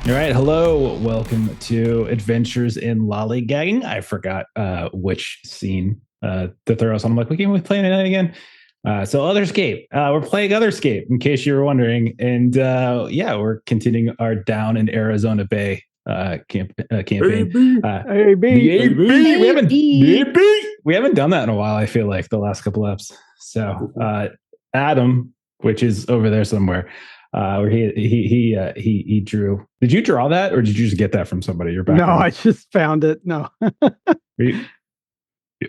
All right, hello. Welcome to Adventures in Lollygagging. I forgot which scene to throw us on. I'm like, what game are we playing tonight again? So Otherscape. We're playing Otherscape, in case you were wondering. And yeah, we're continuing our down in Arizona Bay campaign. We haven't done that in a while, I feel like, the last couple eps. So Adam, which is over there somewhere, where he drew. Did you draw that, or did you just get that from somebody? Your background? No, I just found it. No. Are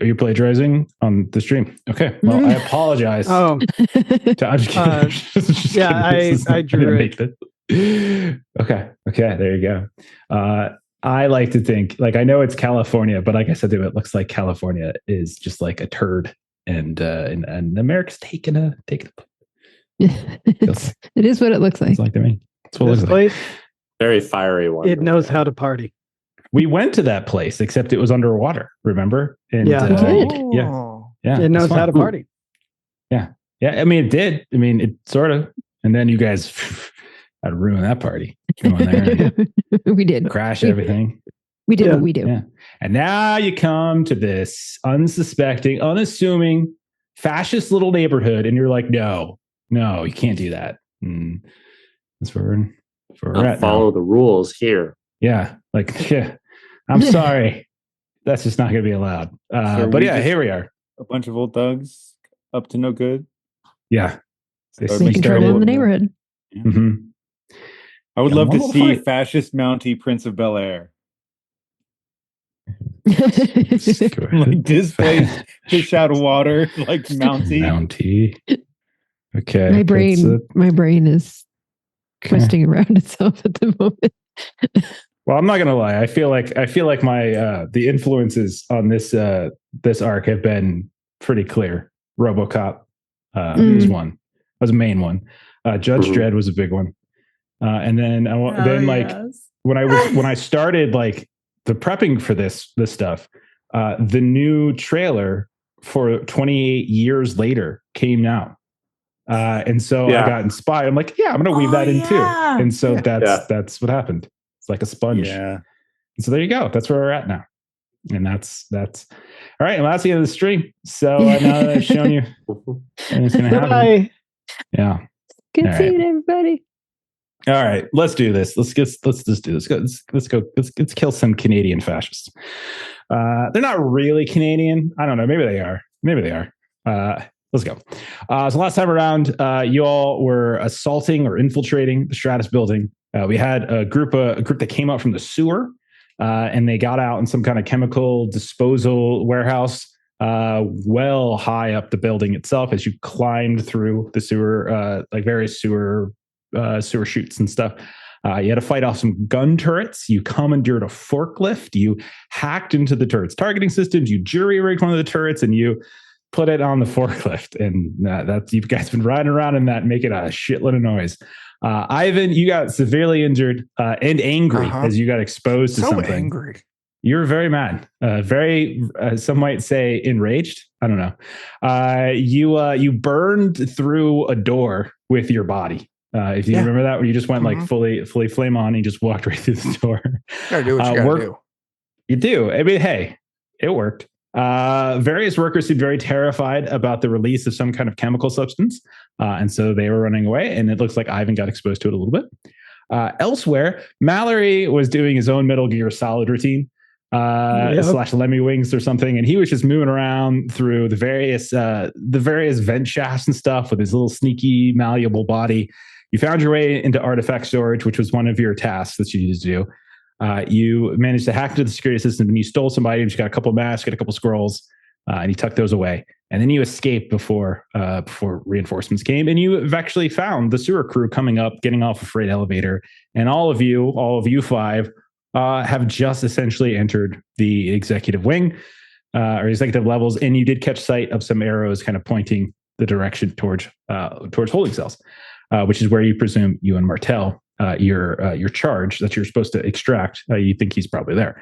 you plagiarizing on the stream? Okay. Well, I apologize. Oh, I'm just kidding. yeah, I drew it. Okay. There you go. I like to think, like, I know it's California, but like I said, it looks like California is just like a turd, and America's taking a. It is what it looks like. It's like to me. That's what it looks place, like. Very fiery one. it knows how to party. We went to that place, except it was underwater. Remember? And, Yeah. yeah. It knows how to party. Yeah. I mean, it did. I mean, it sort of. And then you guys had to ruin that party. Come on there. We did. Crash everything. We did Yeah. what we do. Yeah. And now you come to this unsuspecting, unassuming, fascist little neighborhood, and you're like, no, you can't do that. And that's where we're at. Follow the rules here. Yeah. Like, yeah. I'm sorry. That's just not going to be allowed. But yeah, here we are. A bunch of old thugs up to no good. Yeah. Making trouble in the neighborhood. Mm-hmm. I would Yeah, love to one see little fight. fascist Mountie Prince of Bel Air. Go ahead. Like displaced fish out of water like Mountie. Mountie. Okay. My brain is twisting around itself at the moment. Well, I'm not gonna lie. I feel like my the influences on this arc have been pretty clear. RoboCop is one. Was a main one. Judge Dredd was a big one. And then when I started like the prepping for this stuff, the new trailer for 28 years later came out. And so I got inspired. I'm like, yeah, I'm going to weave that in too. And so that's what happened. It's like a sponge. Yeah. And so there you go. That's where we're at now. And that's all right. Well, that's the end of the stream. So now that I've shown you, and it's going to happen. Bye. Yeah. Good seeing everybody. All right, let's do this. Let's just do this. Let's kill some Canadian fascists. They're not really Canadian. I don't know. Maybe they are. Let's go. So last time around, you all were assaulting or infiltrating the Stratus building. We had a group that came up from the sewer, and they got out in some kind of chemical disposal warehouse, well high up the building itself. As you climbed through the sewer, like various sewer chutes and stuff. You had to fight off some gun turrets. You commandeered a forklift. You hacked into the turrets' targeting systems. You jury-rigged one of the turrets, and you put it on the forklift. And that's you guys been riding around in that, making a shitload of noise. Ivan, you got severely injured and angry as you got exposed to something. Angry. You're very mad, very, some might say, enraged. I don't know. You burned through a door with your body. If you remember that, where you just went like fully flame on, and you just walked right through the door. Gotta do what you gotta do. You do. I mean, hey, it worked. Various workers seemed very terrified about the release of some kind of chemical substance, and so they were running away. And it looks like Ivan got exposed to it a little bit. Elsewhere, Mallory was doing his own Metal Gear Solid routine. / Lemmy Wings or something, and he was just moving around through the various vent shafts and stuff with his little sneaky malleable body. You found your way into artifact storage, which was one of your tasks that you needed to do. You managed to hack into the security system, and you stole some items. You got a couple of masks, got a couple of scrolls, and you tucked those away. And then you escaped before reinforcements came, and you actually found the sewer crew coming up, getting off a freight elevator, and all of you five have just essentially entered the executive wing or executive levels, and you did catch sight of some arrows kind of pointing the direction towards holding cells, which is where you presume you and Martel, your charge that you're supposed to extract. You think he's probably there.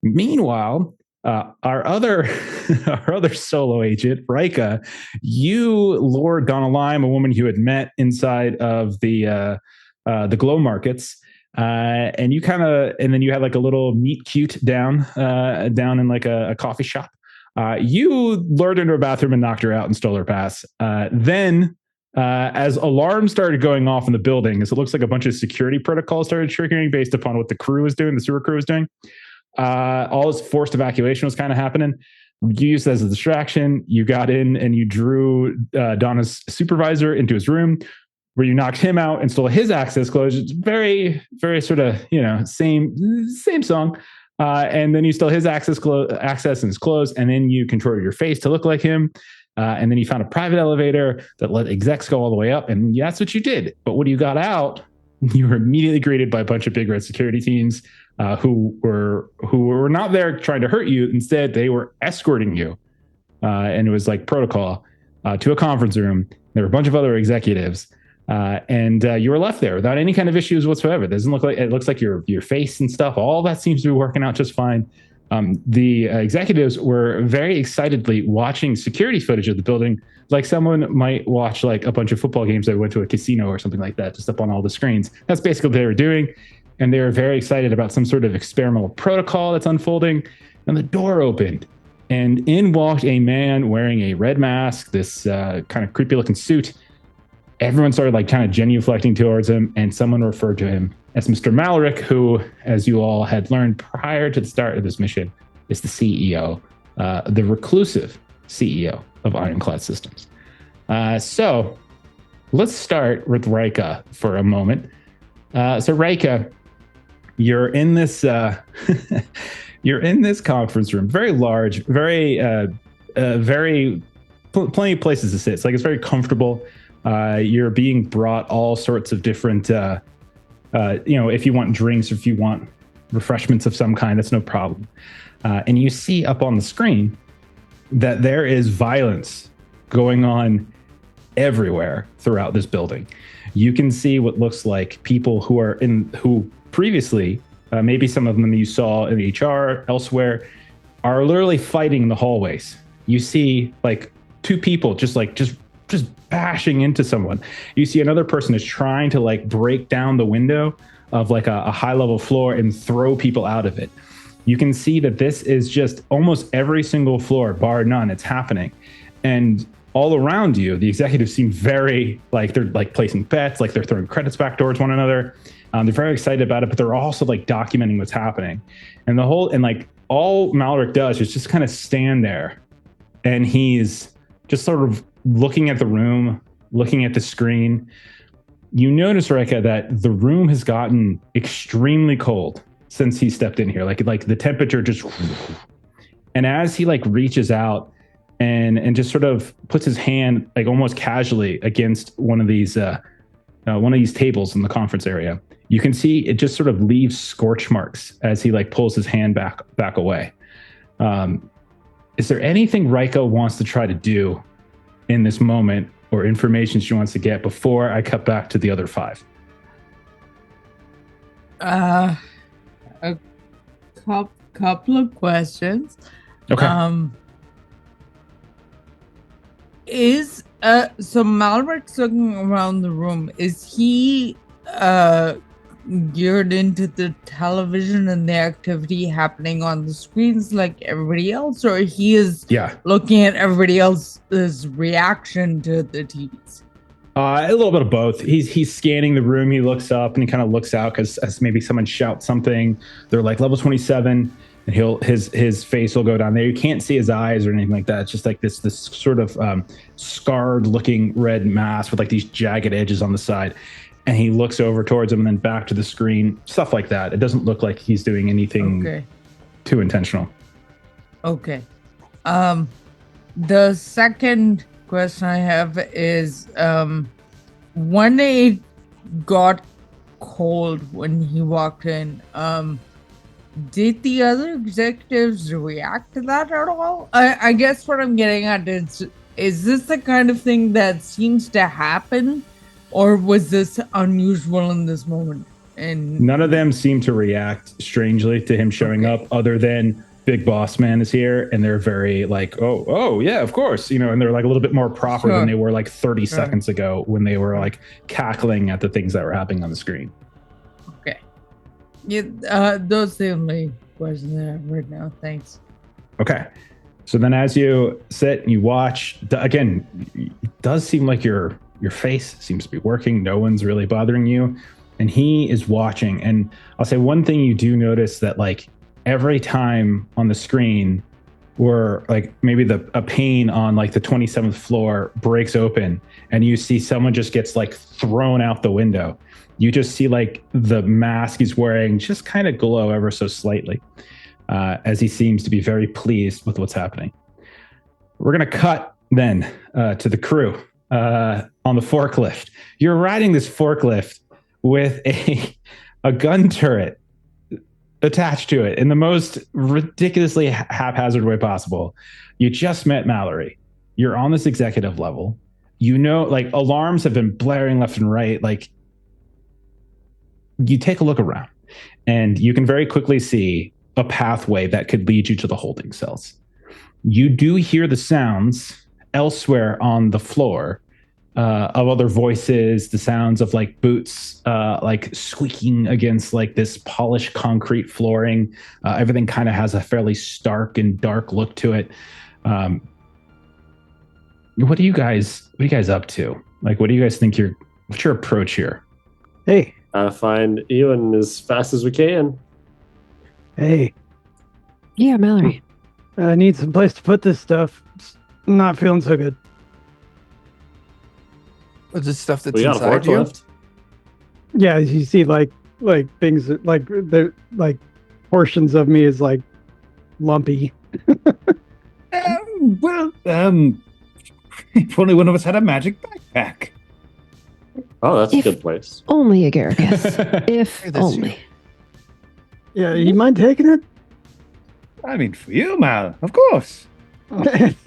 Meanwhile, our other solo agent, Rika, you lured Donna Lime, a woman you had met inside of the glow markets, And you and then you had like a little meet cute down in like a coffee shop. You lured into a bathroom and knocked her out and stole her pass. Then as alarms started going off in the building, as it looks like a bunch of security protocols started triggering based upon what the crew was doing, the sewer crew was doing, all this forced evacuation was kind of happening. You used it as a distraction. You got in and you drew Donna's supervisor into his room, where you knocked him out and stole his access clothes. It's very, very sort of, same song. And then you stole his access and his clothes, and then you contorted your face to look like him. And then you found a private elevator that let execs go all the way up, and that's what you did. But when you got out, you were immediately greeted by a bunch of big red security teams who were not there trying to hurt you. Instead, they were escorting you, and it was like protocol to a conference room. There were a bunch of other executives. And you were left there without any kind of issues whatsoever. It looks like your face and stuff, all that seems to be working out just fine. The executives were very excitedly watching security footage of the building, like someone might watch like a bunch of football games that went to a casino or something like that, just up on all the screens. That's basically what they were doing. And they were very excited about some sort of experimental protocol that's unfolding. And the door opened, and in walked a man wearing a red mask, this kind of creepy looking suit. Everyone started like kind of genuflecting towards him, and someone referred to him as Mr. Malric, who, as you all had learned prior to the start of this mission, is the CEO, the reclusive CEO of Ironclad Systems. So let's start with Rika for a moment. So Rika, you're in this conference room, very large, very plenty of places to sit. It's like it's very comfortable. You're being brought all sorts of different, if you want drinks or if you want refreshments of some kind, that's no problem. And you see up on the screen that there is violence going on everywhere throughout this building. You can see what looks like people who previously, maybe some of them you saw in HR elsewhere, are literally fighting in the hallways. You see like two people just bashing into someone. You see another person is trying to like break down the window of like a high level floor and throw people out of it. You can see that this is just almost every single floor, bar none, it's happening. And all around you, the executives seem very like they're like placing bets, like they're throwing credits back towards one another. They're very excited about it, but they're also like documenting what's happening. And all Malric does is just kind of stand there, and he's just sort of looking at the room, looking at the screen. You notice, Rika, that the room has gotten extremely cold since he stepped in here. Like the temperature just, and as he like reaches out and just sort of puts his hand like almost casually against one of these tables in the conference area, you can see it just sort of leaves scorch marks as he like pulls his hand back away. Is there anything Rika wants to try to do in this moment, or information she wants to get before I cut back to the other five? A couple of questions. Okay. So Malric's looking around the room. Is he geared into the television and the activity happening on the screens like everybody else, or he is looking at everybody else's reaction to the TVs? A little bit of both. He's scanning the room. He looks up and he kind of looks out because as maybe someone shouts something, they're like level 27, and his face will go down there. You can't see his eyes or anything like that. It's just like this sort of scarred looking red mask with like these jagged edges on the side. And he looks over towards him and then back to the screen, stuff like that. It doesn't look like he's doing anything too intentional. Okay. The second question I have is, when it got cold when he walked in, did the other executives react to that at all? I guess what I'm getting at is this the kind of thing that seems to happen? Or was this unusual in this moment? And none of them seem to react strangely to him showing up, other than Big Boss Man is here, and they're very like, oh yeah, of course, and they're like a little bit more proper than they were like 30 seconds ago when they were like cackling at the things that were happening on the screen. Okay. Yeah, those are the only questions I have right now. Thanks. Okay. So then as you sit and you watch, again, it does seem like your face seems to be working. No one's really bothering you. And he is watching. And I'll say one thing you do notice that like every time on the screen where like maybe a pane on like the 27th floor breaks open and you see someone just gets like thrown out the window. You just see like the mask he's wearing just kind of glow ever so slightly. As he seems to be very pleased with what's happening. We're going to cut then to the crew on the forklift. You're riding this forklift with a gun turret attached to it in the most ridiculously haphazard way possible. You just met Mallory. You're on this executive level. You know, like alarms have been blaring left and right. Like you take a look around and you can very quickly see a pathway that could lead you to the holding cells. You do hear the sounds elsewhere on the floor of other voices, the sounds of like boots like squeaking against like this polished concrete flooring. Everything kind of has a fairly stark and dark look to it. What are you guys up to? Like, what do you guys think what's your approach here? Hey. Find Ewan as fast as we can. Hey. Yeah, Mallory. I need some place to put this stuff. I'm not feeling so good. What's the stuff that's We got a inside you? forklift. Yeah, you see like things like the like portions of me is like lumpy. If only one of us had a magic backpack. Oh, that's a If- good place. Only a Garrus. If Hey, that's only. Yeah, you mind taking it? I mean, for you, Mal, of course.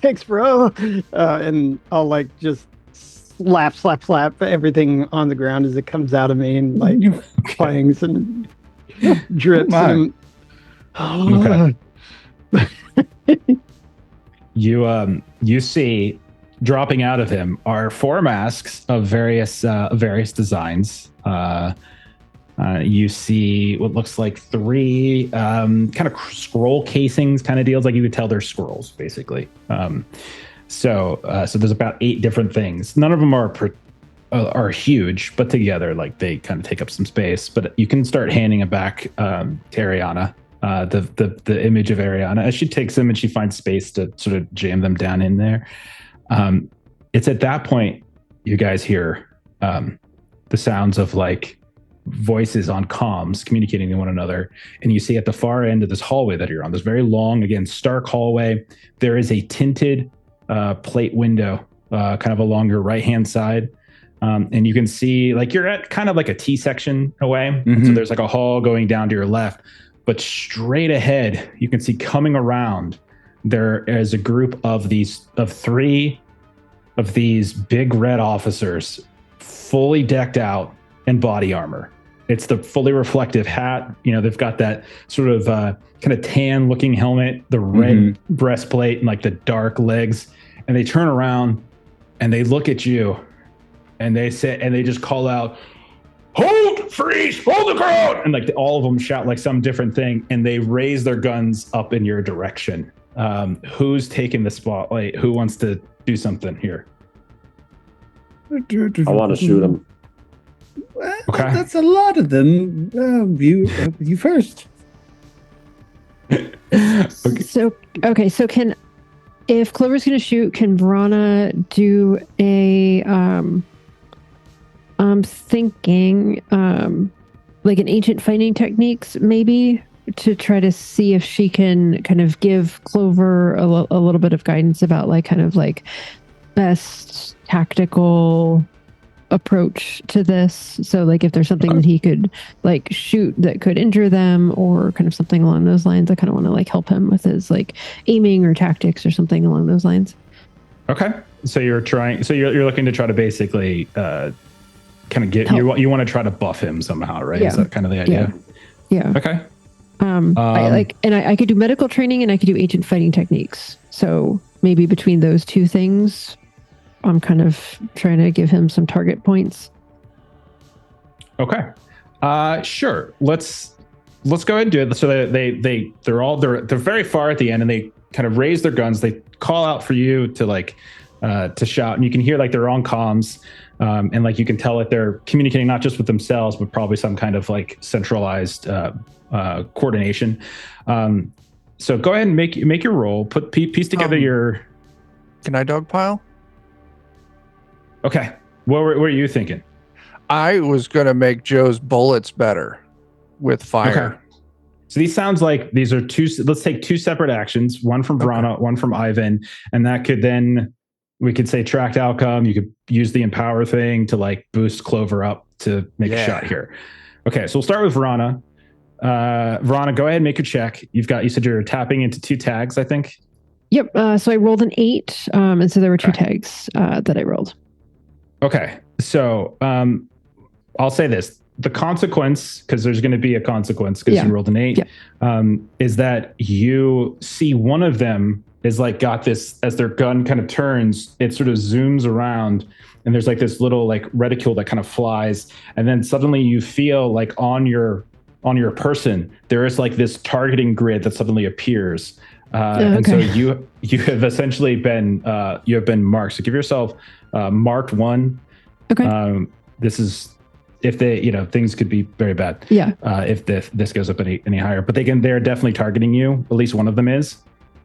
Thanks, bro. And I'll like just slap everything on the ground as it comes out of me and like clangs and drips. My. And You see dropping out of him are 4 masks of various designs. You see what looks like 3 kind of scroll casings kind of deals. Like you could tell they're scrolls, basically. So there's about 8 different things. None of them are huge, but together, like they kind of take up some space. But you can start handing it back to Ariana, the image of Ariana, as she takes them and she finds space to sort of jam them down in there. It's at that point you guys hear the sounds of like voices on comms communicating to one another, and you see at the far end of this hallway that you're on, this very long, again, stark hallway, there is a tinted plate window kind of along your right hand side, and you can see like you're at kind of like a T section away. Mhm. So there's like a hall going down to your left, but straight ahead you can see coming around there is a group of 3 of these big red officers fully decked out in body armor. It's the fully reflective hat. You know, they've got that sort of kind of tan looking helmet, the red breastplate, and like the dark legs. And they turn around and they look at you and they say, and they just call out, "Hold, freeze, hold the ground." And like all of them shout like some different thing, and they raise their guns up in your direction. Who's taking the spotlight? Who wants to do something here? I want to shoot him. Well, Okay. That's a lot of them. You first. Okay. So if Clover's going to shoot, can Brana do a I'm thinking like an ancient fighting techniques maybe, to try to see if she can kind of give Clover a little bit of guidance about like kind of like best tactical approach to this. So like if there's something that he could like shoot that could injure them or kind of something along those lines, I kind of want to like help him with his like aiming or tactics or something along those lines. Okay. So you're looking to try to basically kind of get Help. you want to try to buff him somehow, right? Yeah. Is that kind of the idea? Yeah. Okay. I could do medical training and I could do ancient fighting techniques. So maybe between those 2 things, I'm kind of trying to give him some target points. Okay. Sure. Let's let's go ahead and do it. So they're very far at the end, and they kind of raise their guns. They call out for you to like to shout, and you can hear like they're on comms, and like you can tell that they're communicating not just with themselves, but probably some kind of like centralized coordination. So go ahead and make your roll. Piece together your. Can I dogpile? Okay, what were you thinking? I was gonna make Joe's bullets better with fire. Okay. So these sounds like these are two. Let's take two separate actions. One from Verana, one from Ivan, and that could then we could say tracked outcome. You could use the empower thing to like boost Clover up to make a shot here. Okay, so we'll start with Verana. Verana, go ahead and make your check. You said you're tapping into 2 tags, I think. Yep. So I rolled an 8, and so there were 2 tags that I rolled. Okay, so I'll say this. The consequence, because there's going to be a consequence because you rolled an 8, is that you see one of them is like got this, as their gun kind of turns, it sort of zooms around and there's like this little like reticule that kind of flies. And then suddenly you feel like on your person, there is like this targeting grid that suddenly appears. And so you have essentially been, marked. So give yourself marked 1. Okay. This is, if they, things could be very bad. Yeah. If this goes up any higher, but they're definitely targeting you. At least one of them is.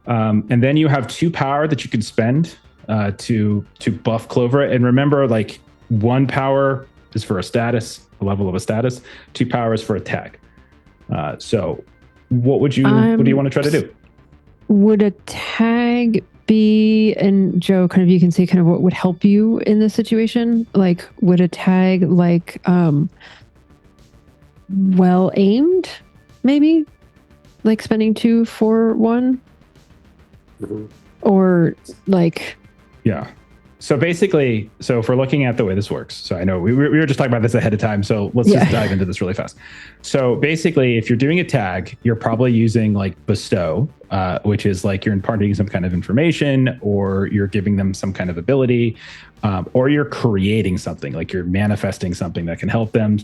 And then you have 2 power that you can spend to buff Clover. And remember, like 1 power is for a status, a level of a status. 2 power is for a tag. So what do you want to try to do? Would a tag be, and Joe, kind of you can say kind of what would help you in this situation? Like, would a tag like well aimed, maybe? Like spending 2 for 1? Mm-hmm. Or like... Yeah. So basically, if we're looking at the way this works, so I know we were just talking about this ahead of time, so let's just dive into this really fast. So basically, if you're doing a tag, you're probably using like bestow, which is like you're imparting some kind of information, or you're giving them some kind of ability, or you're creating something, like you're manifesting something that can help them.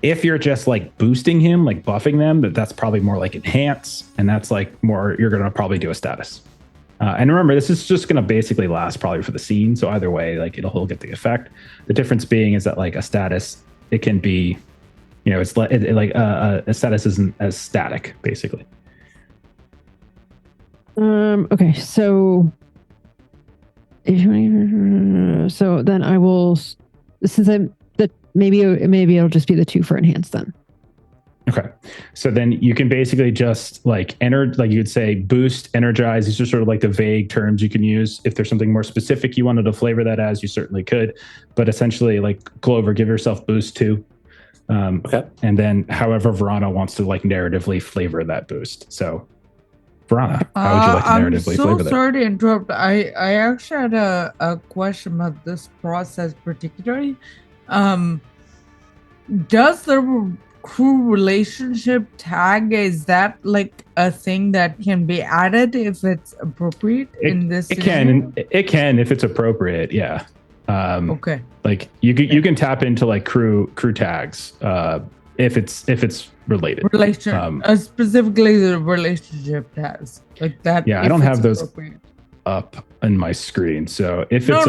If you're just like boosting him, like buffing them, that's probably more like enhance, and that's like more, you're going to probably do a status. And remember, this is just going to basically last probably for the scene. So either way, like he'll get the effect. The difference being is that like a status, it can be, it's like a status isn't as static, basically. Okay, so then I will, since maybe it'll just be the 2 for enhance then. Okay. So then you can basically just like you'd say boost, energize. These are sort of like the vague terms you can use. If there's something more specific you wanted to flavor that as, you certainly could. But essentially, like Clover, give yourself boost 2. Okay. And then however Verana wants to like narratively flavor that boost. So Verana, how would you like to narratively flavor that? I'm so sorry to interrupt. I actually had a question about this process particularly. Does the crew relationship tag, is that like a thing that can be added if it's appropriate in this scenario? It can if it's appropriate, yeah. Okay. Like you can tap into like crew tags if it's related. Specifically the relationship tags like that. Yeah, I don't have those up on my screen, so if it's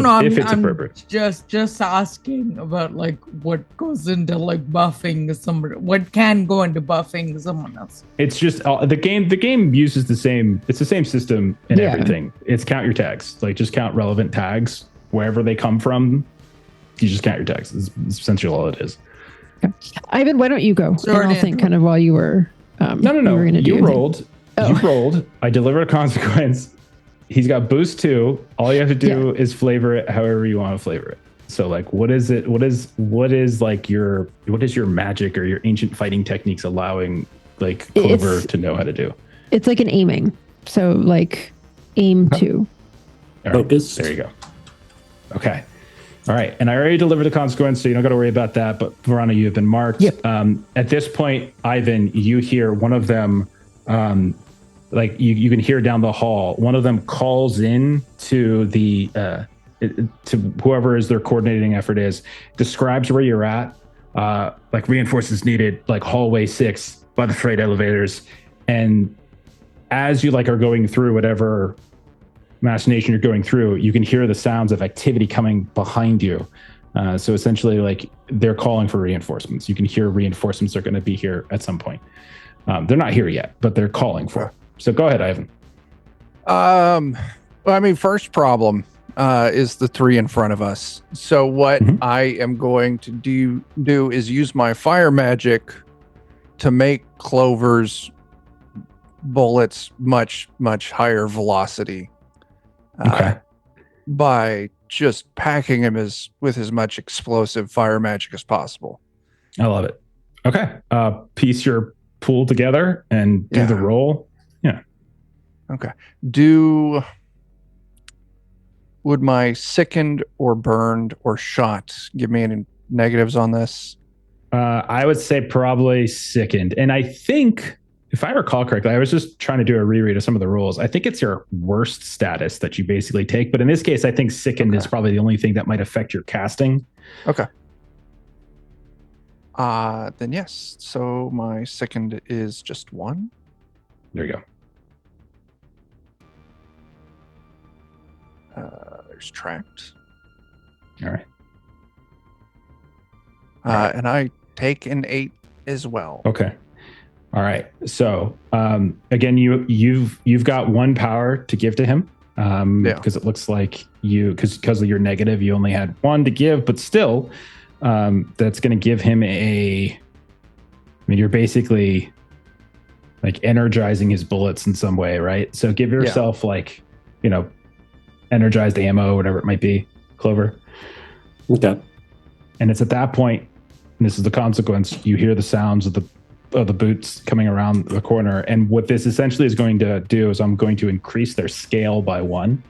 appropriate. Just asking about like what goes into like buffing somebody, what can go into buffing someone else. It's just the game uses the same system and everything. It's count your tags, like just count relevant tags wherever they come from. You just count your tags. It's essentially all it is. Okay. Ivan, why don't you go? And I'll think kind of while you were no. You rolled. You rolled. I delivered a consequence. He's got boost 2. All you have to do is flavor it however you want to flavor it. So like, what is it? What is your magic or your ancient fighting techniques allowing like Clover to know how to do? It's like an aiming. So like aim 2. All right, there you go. Okay. All right. And I already delivered the consequence, so you don't got to worry about that. But Verana, you have been marked. Yep. At this point, Ivan, you hear one of them, like you can hear down the hall, one of them calls in to the to whoever is their coordinating effort is, describes where you're at, like reinforcements needed, like hallway 6, by the freight elevators. And as you like are going through whatever machination you're going through, you can hear the sounds of activity coming behind you. So essentially, like, they're calling for reinforcements. You can hear reinforcements are going to be here at some point. They're not here yet, but they're calling for it. So go ahead, Ivan. Well, I mean, first problem is the 3 in front of us. So what I am going to do is use my fire magic to make Clover's bullets much higher velocity. Okay. By just packing him with as much explosive fire magic as possible. I love it. Okay. Piece your pool together and do the roll. Yeah. Okay. Would my sickened or burned or shot give me any negatives on this? I would say probably sickened. And I think, if I recall correctly, I was just trying to do a reread of some of the rules. I think it's your worst status that you basically take. But in this case, I think sickened is probably the only thing that might affect your casting. Okay. Then yes. So my sickened is just 1. There you go. There's tracked. All right. And I take an 8 as well. Okay. All right. So again, you've got 1 power to give to him. Because it looks like because of your negative, you only had 1 to give, but still, that's going to give him you're basically like energizing his bullets in some way, right? So give yourself energized ammo, whatever it might be, Clover. Okay. And it's at that point, and this is the consequence, you hear the sounds of the boots coming around the corner. And what this essentially is going to do is I'm going to increase their scale by 1.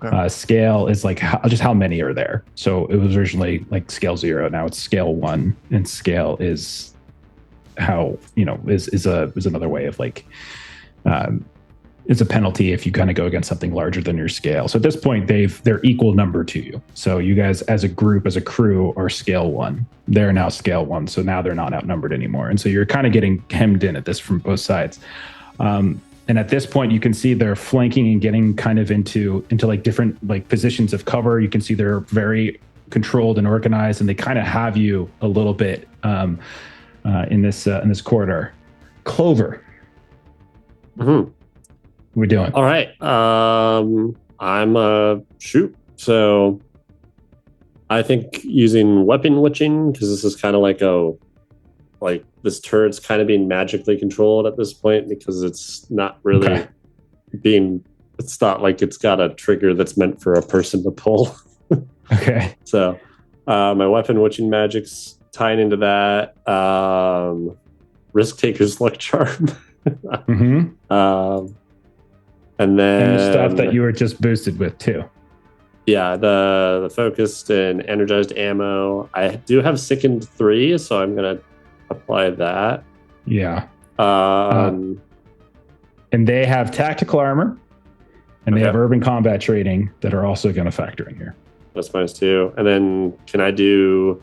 Okay. Scale is like just how many are there. So it was originally like scale 0. Now it's scale 1, and scale is how, is another way of like, it's a penalty if you kind of go against something larger than your scale. So at this point, they're equal number to you. So you guys as a group, as a crew, are scale 1. They're now scale 1. So now they're not outnumbered anymore. And so you're kind of getting hemmed in at this from both sides. And at this point, you can see they're flanking and getting kind of into like different like positions of cover. You can see they're very controlled and organized, and they kind of have you a little bit in this corridor. Clover. Mm-hmm. We're doing. All right. I'm shoot. So I think using weapon witching, because this is kind of like this turret's kind of being magically controlled at this point, because it's not really it's not like it's got a trigger that's meant for a person to pull. Okay. So my weapon witching magic's tying into that. Risk taker's luck charm. Mm-hmm. And then the stuff that you were just boosted with too. Yeah, the focused and energized ammo. I do have sickened 3, so I'm gonna apply that. Yeah. And they have tactical armor, and they have urban combat training that are also going to factor in here. That's -2. And then can I do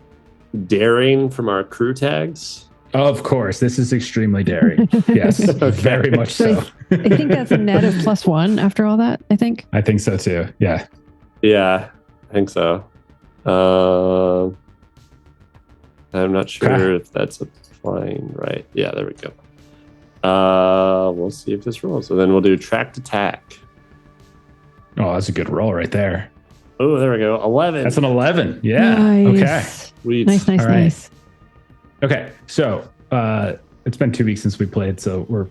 daring from our crew tags? Of course, this is extremely daring. Yes, very much so. I think that's a net of +1 after all that, I think. I think so too. Yeah. Yeah, I think so. I'm not sure if that's applying right. Yeah, there we go. We'll see if this rolls. So then we'll do tracked attack. Oh, that's a good roll right there. Oh, there we go. 11. That's an 11. Yeah. Nice. Okay. Sweet. Nice. All right. Nice. Okay. So it's been 2 weeks since we played, so we're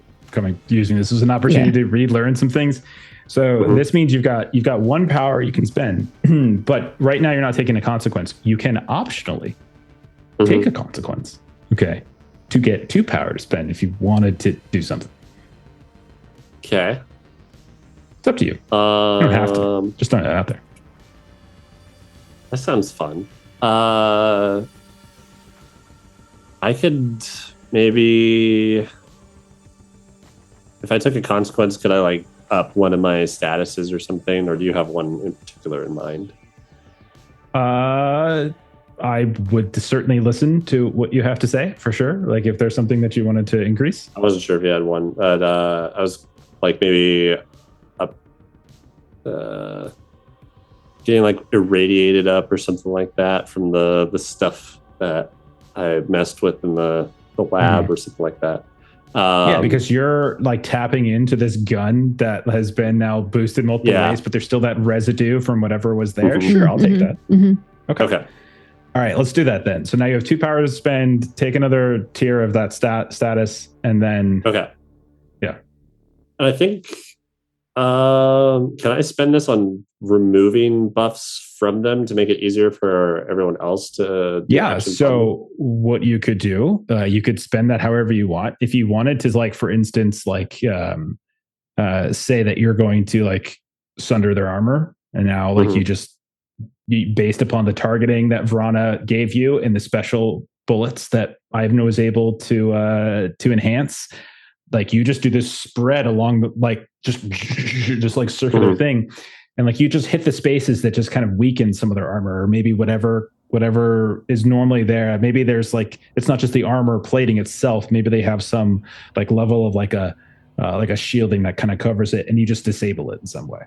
using this as an opportunity to relearn some things. So this means you've got 1 power you can spend, but right now you're not taking a consequence. You can optionally take a consequence. Okay. To get 2 power to spend if you wanted to do something. Okay. It's up to you. You don't have to. Just throwing it out there. That sounds fun. I could maybe, if I took a consequence, could I up one of my statuses or something, or do you have one in particular in mind? I would certainly listen to what you have to say for sure. Like if there's something that you wanted to increase. I wasn't sure if you had one, but I was like maybe getting like irradiated up or something like that from the stuff that I messed with in the lab or something like that. Yeah, because you're like tapping into this gun that has been now boosted multiple ways, but there's still that residue from whatever was there. Sure, I'll take that. Okay. All right, let's do that then. So now you have 2 power to spend. Take another tier of that status, and then yeah. And I think can I spend this on removing buffs from them to make it easier for everyone else to do action so what you could do, you could spend that however you want. If you wanted to, like, for instance, like say that you're going to like sunder their armor, and now like you based upon the targeting that Vrana gave you and the special bullets that Ivan was able to enhance, like you just do this spread along the, like just like circular thing, and like you just hit the spaces that just kind of weaken some of their armor, or maybe whatever is normally there. Maybe there's like, it's not just the armor plating itself. Maybe they have some like level of like a shielding that kind of covers it, and you just disable it in some way.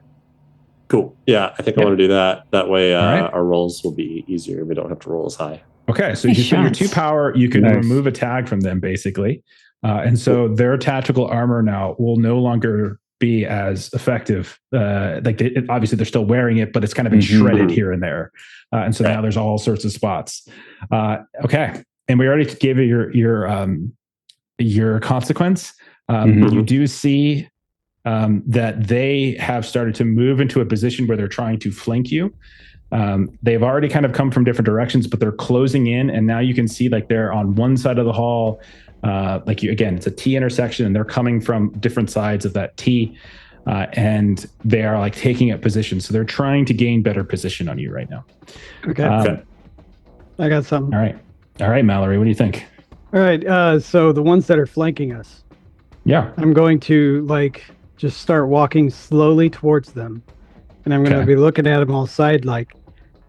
Cool. Yeah, I think I want to do that. That way our rolls will be easier. We don't have to roll as high. Okay, so you spend your 2 power, you can remove a tag from them basically. And so their tactical armor now will no longer be as effective. Obviously they're still wearing it, but it's kind of been shredded here and there. And so now there's all sorts of spots. Okay. And we already gave you your consequence. You do see that they have started to move into a position where they're trying to flank you. They've already kind of come from different directions, but they're closing in, and now you can see like they're on one side of the hall. It's a T intersection, and they're coming from different sides of that T, and they are like taking up position. So they're trying to gain better position on you right now. Okay. I got something. All right, Mallory, what do you think? All right. So the ones that are flanking us. Yeah. I'm going to like just start walking slowly towards them, and I'm going to be looking at them all side-like.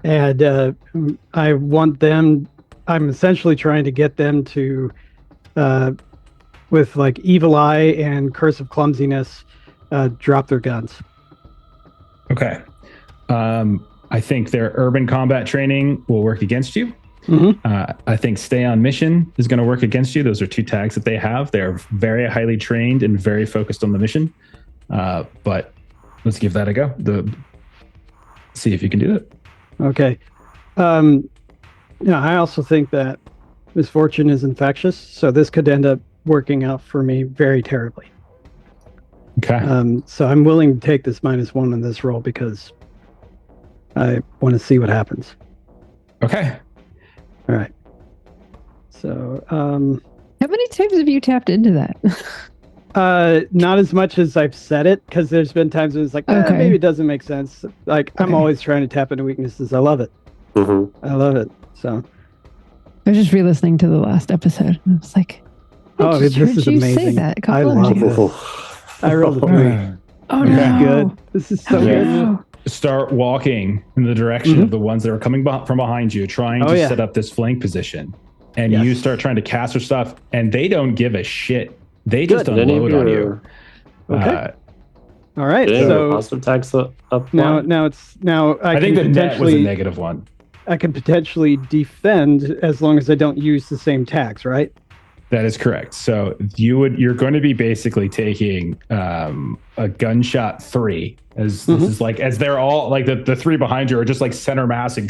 And I want them. I'm essentially trying to get them to, with like Evil Eye and Curse of Clumsiness, drop their guns. Okay. I think their urban combat training will work against you. I think Stay on Mission is going to work against you. Those are 2 tags that they have. They're very highly trained and very focused on the mission. But let's give that a go. See if you can do it. Okay. I also think that misfortune is infectious, so this could end up working out for me very terribly. Okay. So I'm willing to take this -1 on this roll because I want to see what happens. Okay. All right. So, how many times have you tapped into that? not as much as I've said it, because there's been times when it's like, maybe it doesn't make sense. Like, I'm always trying to tap into weaknesses. I love it. I love it. So, I was just re-listening to the last episode, and I was like, this is amazing. Say that a I couple love of this. I rolled a 3. Oh, this no. is good. This is so good. Start walking in the direction of the ones that are coming from behind you, trying to set up this flank position. And you start trying to cast their stuff, and they don't give a shit. They just unload on you. Okay. All right. So positive tags up now I think the net was a -1. I can potentially defend as long as I don't use the same tags, right? That is correct. So you're going to be basically taking a gunshot 3 as this is like, as they're all like the 3 behind you are just like center massing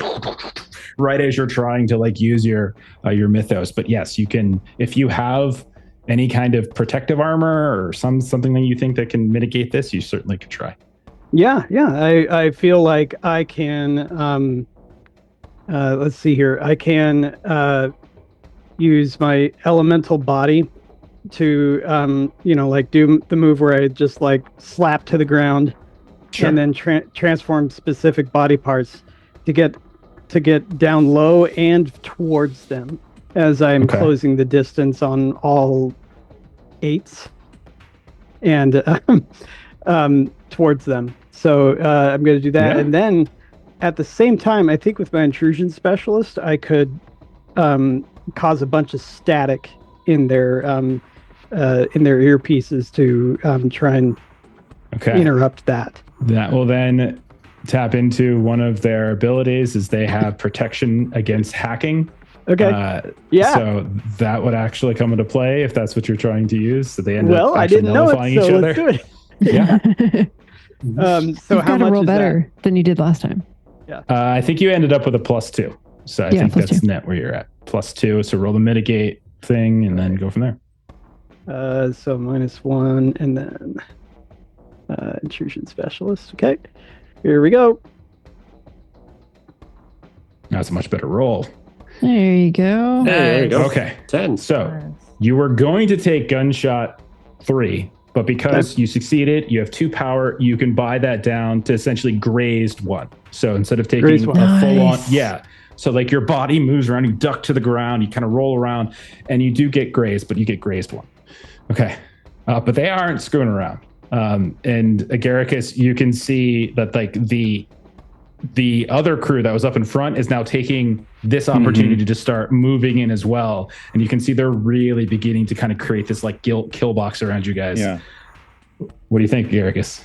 right as you're trying to like use your mythos. But yes, you can, if you have any kind of protective armor or something that you think that can mitigate this, you certainly could try. Yeah. I feel like I can let's see here. I can use my elemental body to like do the move where I just like slap to the ground and then transform specific body parts to get down low and towards them as I'm closing the distance on all 8s and towards them. So I'm going to do that, and then at the same time, I think with my intrusion specialist, I could cause a bunch of static in their earpieces to try and interrupt that. That will then tap into one of their abilities is they have protection against hacking. Okay. Yeah. So that would actually come into play if that's what you're trying to use. So they end up I didn't know it, nullifying so each other. let's do it. Yeah. So You've how got to much roll is better than you did last time. I think you ended up with a +2. So I think that's 2. net where you're at. +2. So roll the mitigate thing and then go from there. So -1 and then intrusion specialist. Okay. Here we go. That's a much better roll. There you go. There you go. Okay. 10. So you were going to take gunshot 3, but because you succeeded, you have 2 power. You can buy that down to essentially grazed 1. So instead of taking Grazed a one. full on, Nice. So like your body moves around, you duck to the ground, you kind of roll around, and you do get grazed, but you get grazed 1. Okay. But they aren't screwing around. And Agaricus, you can see that like the other crew that was up in front is now taking this opportunity to start moving in as well. And you can see they're really beginning to kind of create this like kill box around you guys. Yeah. What do you think, Agaricus?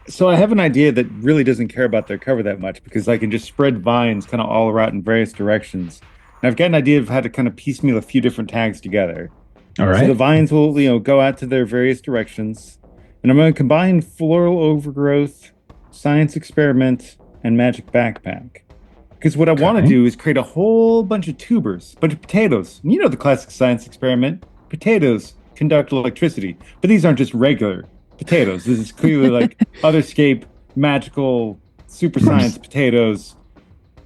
So I have an idea that really doesn't care about their cover that much because I can just spread vines kind of all around in various directions. And I've got an idea of how to kind of piecemeal a few different tags together. All right. So the vines will, go out to their various directions. And I'm going to combine floral overgrowth, science experiment, and magic backpack. Because what I want to do is create a whole bunch of tubers, bunch of potatoes. And you know the classic science experiment. Potatoes conduct electricity. But these aren't just regular potatoes. This is clearly like Otherscape, magical, super science potatoes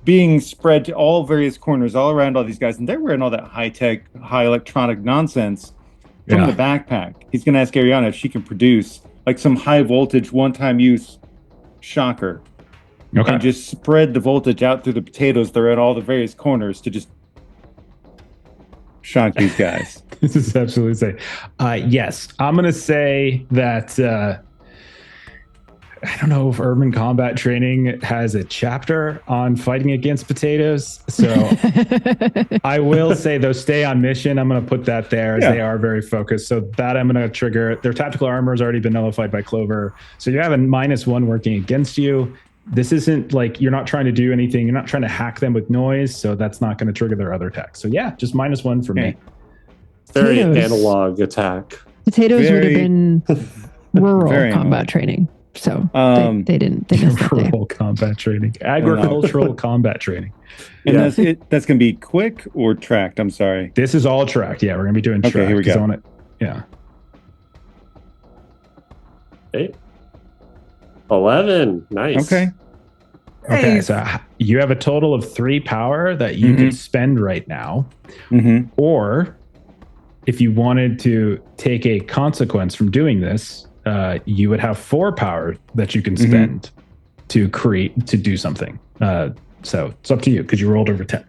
being spread to all various corners all around all these guys. And they're wearing all that high-tech, high electronic nonsense from the backpack. He's going to ask Ariana if she can produce like some high voltage, one-time use shocker. Okay. And just spread the voltage out through the potatoes. They're at all the various corners to just shock these guys. This is absolutely safe. Yes, I'm going to say that I don't know if urban combat training has a chapter on fighting against potatoes. So I will say, though, stay on mission. I'm going to put that there as they are very focused. So that I'm going to trigger. Their tactical armor has already been nullified by Clover. So you have a -1 working against you. This isn't like you're not trying to do anything. You're not trying to hack them with noise. So that's not going to trigger their other attack. So yeah, just -1 for me. Very Potatoes. analog attack. Potatoes would have been rural Very combat training. So they missed that day. Rural combat training, agricultural combat training. And that's going to be quick or tracked? I'm sorry. This is all tracked. Yeah, we're going to be doing tracked. Okay, here we go. On it. Yeah. 8. 11. Nice. Okay. Okay, Nice. so you have a total of 3 power that you could spend right now. Or if you wanted to take a consequence from doing this, you would have 4 power that you can spend to do something. So it's up to you because you rolled over 10.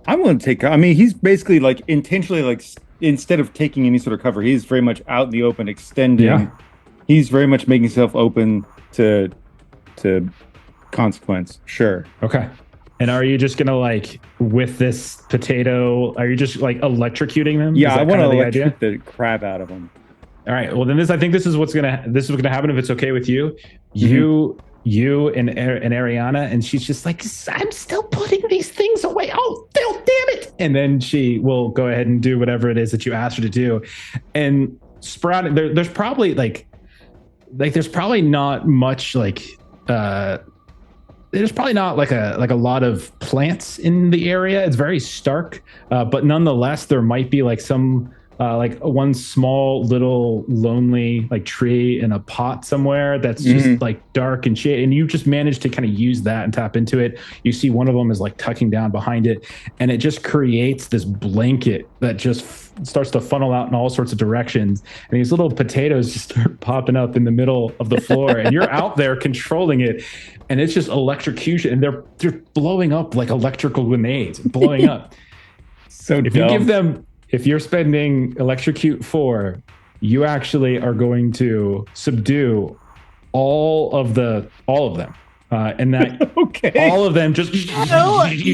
I'm going to take. I mean, he's basically like intentionally like instead of taking any sort of cover, he's very much out in the open, extending. Yeah. He's very much making himself open to consequence. Sure. Okay. And are you just gonna like with this potato? Are you just like electrocuting them? Yeah, Is that I want kind to of the idea? electrocute the crap out of him. All right. Well, then I think this is what's gonna happen if it's okay with you. You and Ariana, and she's just like, I'm still putting these things away. Oh, damn it! And then she will go ahead and do whatever it is that you asked her to do. And Sprout, there's probably there's probably not much there's probably not like a lot of plants in the area. It's very stark, but nonetheless, there might be like some like one small little lonely like tree in a pot somewhere that's just like dark and shade, and you just manage to kind of use that and tap into it. You see one of them is like tucking down behind it, and it just creates this blanket that just starts to funnel out in all sorts of directions, and these little potatoes just start popping up in the middle of the floor, and you're out there controlling it, and it's just electrocution, and they're blowing up like electrical grenades, blowing up. So if you give them, if you're spending electrocute 4, you actually are going to subdue all of them. and that Okay. all of them just you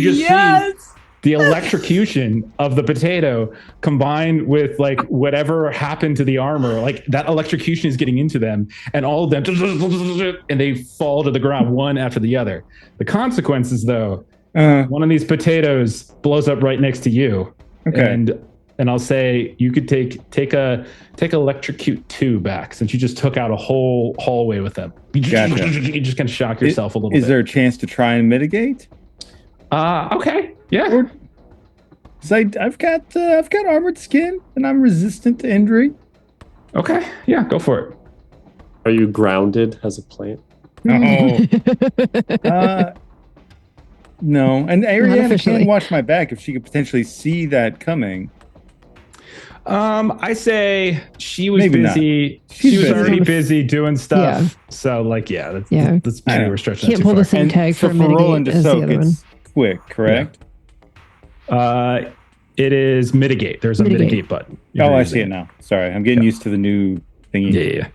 just see the electrocution of the potato combined with like whatever happened to the armor. Like that electrocution is getting into them, and all of them and they fall to the ground one after the other. The consequences, though, one of these potatoes blows up right next to you. Okay. And I'll say you could take electrocute 2 back, since you just took out a whole hallway with them. Gotcha. You just kind of shock yourself a little bit. Is there a chance to try and mitigate? Okay. Yeah. So I've got armored skin and I'm resistant to injury. Okay. Yeah, go for it. Are you grounded as a plant? Oh. No. And Ariana officially. can watch my back if she could potentially see that coming. I say she was Maybe busy. not. She She's was busy. already busy doing stuff. Yeah. So like, that's Yeah. maybe we're stretching Can't that too pull the far. same tag for rolling mitigate to as the soak, other one. it's quick, correct? It is mitigate. There's a mitigate button. Oh, I see it now. Sorry, I'm getting used to the new thingy. Yeah.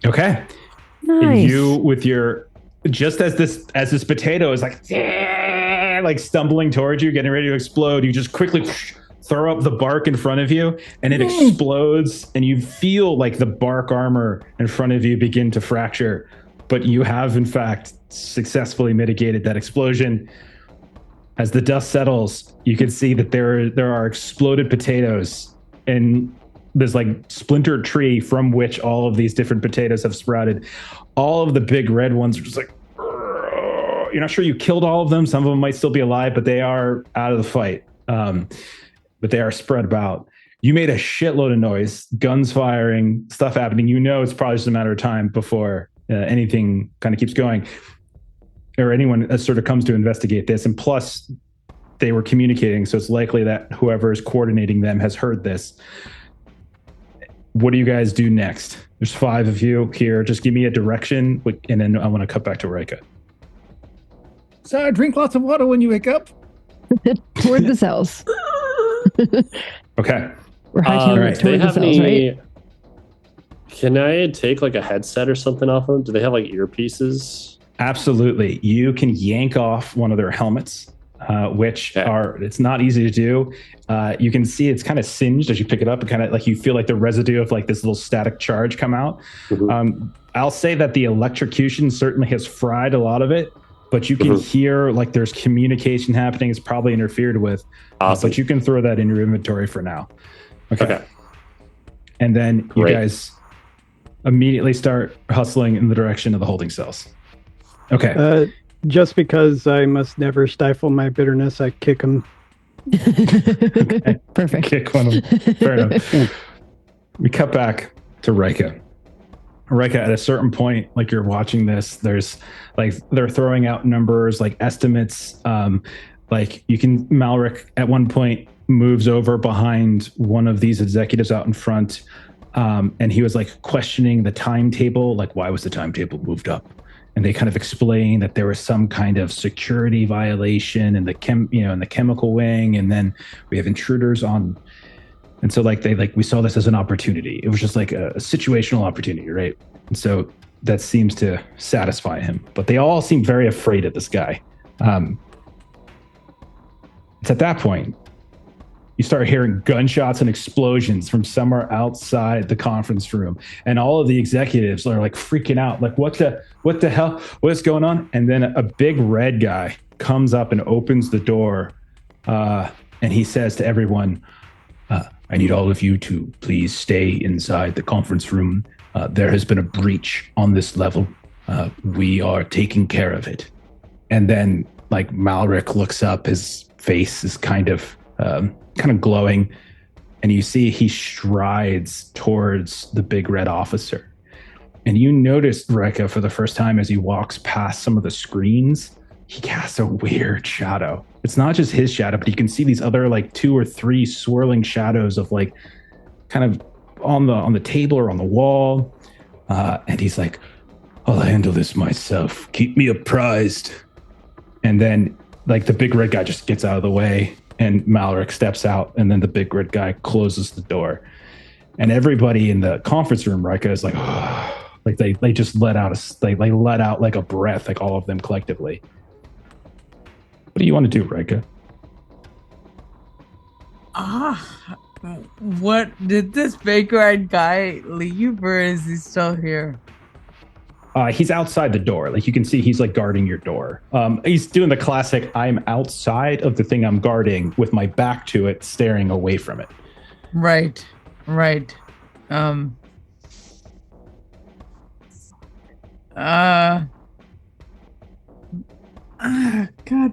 Okay. Nice. And you with your just as this potato is like stumbling towards you, getting ready to explode, you just quickly throw up the bark in front of you, and it explodes, and you feel like the bark armor in front of you begin to fracture, but you have in fact successfully mitigated that explosion. As the dust settles, you can see that there are exploded potatoes and this like splintered tree from which all of these different potatoes have sprouted. All of the big red ones are just like, you're not sure you killed all of them. Some of them might still be alive, but they are out of the fight. But they are spread about. You made a shitload of noise, guns firing, stuff happening. You know it's probably just a matter of time before anything kind of keeps going, or anyone sort of comes to investigate this. And plus, they were communicating, so it's likely that whoever is coordinating them has heard this. What do you guys do next? There's 5 of you here. Just give me a direction, and then I want to cut back to Rika. So drink lots of water when you wake up. Toward the cells. Okay. We're hightailing it Do they toward the have cells, any? right? Can I take like a headset or something off them? Do they have like earpieces? Absolutely. You can yank off one of their helmets, which it's not easy to do. You can see it's kind of singed as you pick it up, and kind of like you feel like the residue of like this little static charge come out. Mm-hmm. I'll say that the electrocution certainly has fried a lot of it, but you can hear like there's communication happening. It's probably interfered with, Awesome. but you can throw that in your inventory for now. Okay. And then you Great. guys immediately start hustling in the direction of the holding cells. Okay. Just because I must never stifle my bitterness, I kick him. Perfect. Kick one of them. Fair enough. We cut back to Rika. Rika, at a certain point, like you're watching this, there's like they're throwing out numbers, like estimates. Like you can Malric at one point moves over behind one of these executives out in front, and he was like questioning the timetable, like why was the timetable moved up? And they kind of explain that there was some kind of security violation in the in the chemical wing, and then we have intruders on. And so we saw this as an opportunity. It was just like a situational opportunity, right? And so that seems to satisfy him. But they all seem very afraid of this guy. It's at that point you start hearing gunshots and explosions from somewhere outside the conference room, and all of the executives are like freaking out, like what the hell, what's going on? And then a big red guy comes up and opens the door, and he says to everyone, I need all of you to please stay inside the conference room. There has been a breach on this level. We are taking care of it. And then like Malric looks up, his face is kind of glowing, and you see he strides towards the big red officer. And you notice, Rika, for the first time as he walks past some of the screens, he casts a weird shadow. It's not just his shadow, but you can see these other like 2 or 3 swirling shadows of like kind of on the table or on the wall. And he's like, I'll handle this myself. Keep me apprised. And then like the big red guy just gets out of the way, and Malric steps out, and then the big red guy closes the door. And everybody in the conference room, Rika, is like, oh, Like they just let out they let out like a breath, like all of them collectively. What do you want to do, Rika? What did this big-eyed guy leave, or is he still here? He's outside the door. Like you can see, he's like guarding your door. He's doing the classic, I'm outside of the thing I'm guarding with my back to it, staring away from it. Right. God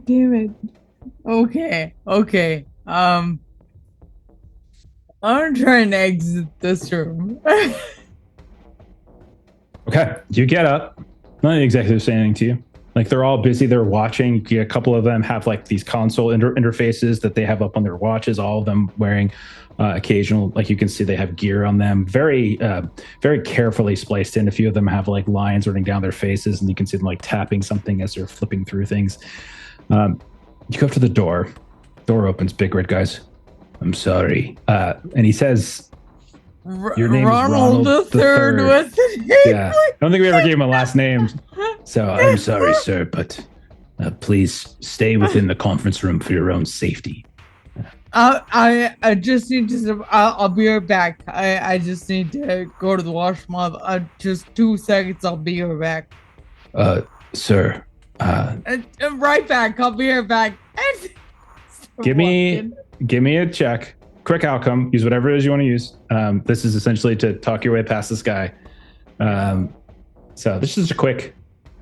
damn it. Okay. I'm gonna try and exit this room. Okay, you get up. None of the executives say anything to you. Like they're all busy. They're watching. A couple of them have like these console interfaces that they have up on their watches. All of them wearing occasional, like you can see, they have gear on them. Very carefully spliced in. A few of them have like lines running down their faces, and you can see them like tapping something as they're flipping through things. You go up to the door. Door opens. Big red guys. I'm sorry. And he says, your name is Ronald the Third. What's the name? Yeah, I don't think we ever gave him a last name. So I'm sorry, sir, but please stay within the conference room for your own safety. I just need to. I'll be right back. I just need to go to the washroom. Just 2 seconds. I'll be right back. Sir. Right back. I'll be right back. Give me a check. Quick outcome. Use whatever it is you want to use. This is essentially to talk your way past this guy. So this is a quick.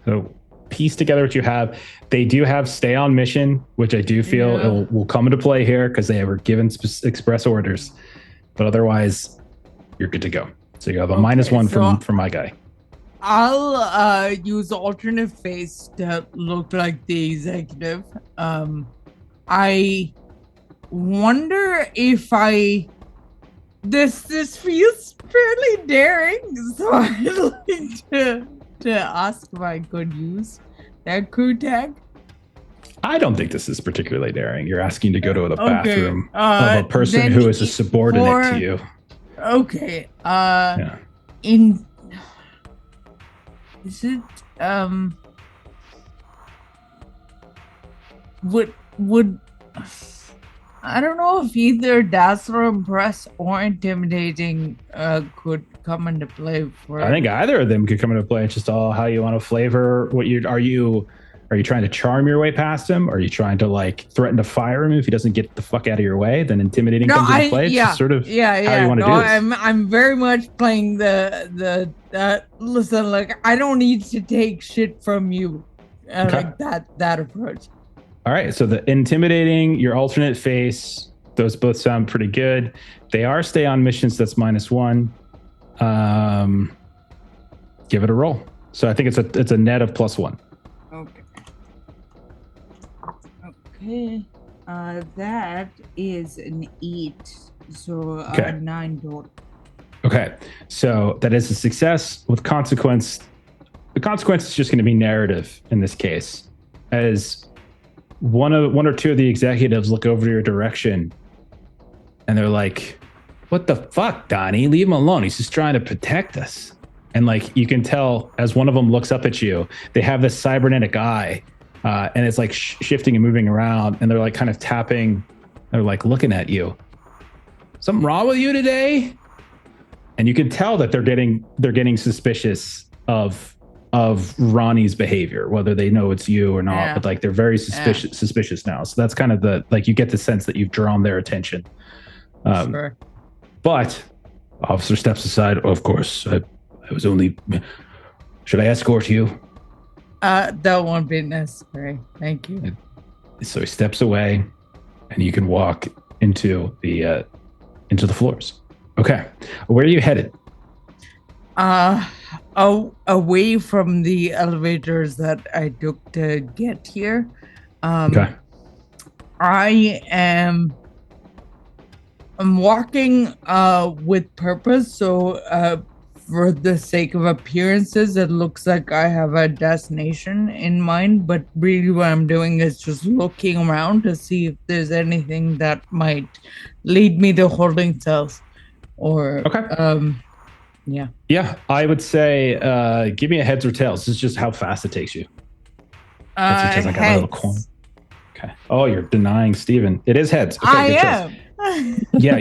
So piece together what you have. They do have stay on mission, which I do feel it will come into play here because they were given express orders. But otherwise, you're good to go. So you have a -1 from my guy. I'll use alternate face to look like the executive. I wonder if this feels fairly daring, so I'd like to ask if I could use that crew tag. I don't think this is particularly daring. You're asking to go to the bathroom of a person who is a subordinate to you. Okay. Is it would I don't know if either dazzle, impress, or intimidating could come into play for. I think either of them could come into play. It's just all how you want to flavor what you are. You trying to charm your way past him? Or are you trying to like threaten to fire him if he doesn't get the fuck out of your way? Then intimidating comes into play. It's just sort of how you want to do this. I'm very much playing the listen. Like I don't need to take shit from you. Like that approach. All right, so the intimidating, your alternate face, those both sound pretty good. They are stay on missions, that's -1. Give it a roll. So I think it's a net of +1. Okay. That is an 8. So 9 total. Okay, so that is a success with consequence. The consequence is just going to be narrative in this case, as one or two of the executives look over your direction and they're like, what the fuck, Donnie? Leave him alone. He's just trying to protect us. And like you can tell as one of them looks up at you, they have this cybernetic eye and it's like shifting and moving around, and they're like kind of tapping. They're like looking at you. Something wrong with you today? And you can tell that they're getting suspicious of Ronnie's behavior, whether they know it's you or not, but like they're very suspicious now. So that's kind of the, like, you get the sense that you've drawn their attention. Sure. But officer steps aside. Of course, I was only, should I escort you? That won't be necessary. Thank you. So he steps away and you can walk into the floors. Okay. Where are you headed? Away from the elevators that I took to get here. Okay. I'm walking with purpose, so for the sake of appearances, it looks like I have a destination in mind, but really what I'm doing is just looking around to see if there's anything that might lead me to holding cells or Yeah, I would say give me a heads or tails. This is just how fast it takes you. Heads or tails. I got my little coin. Okay. Oh, you're denying Steven. It is heads. Okay, I good am. choice. Yeah,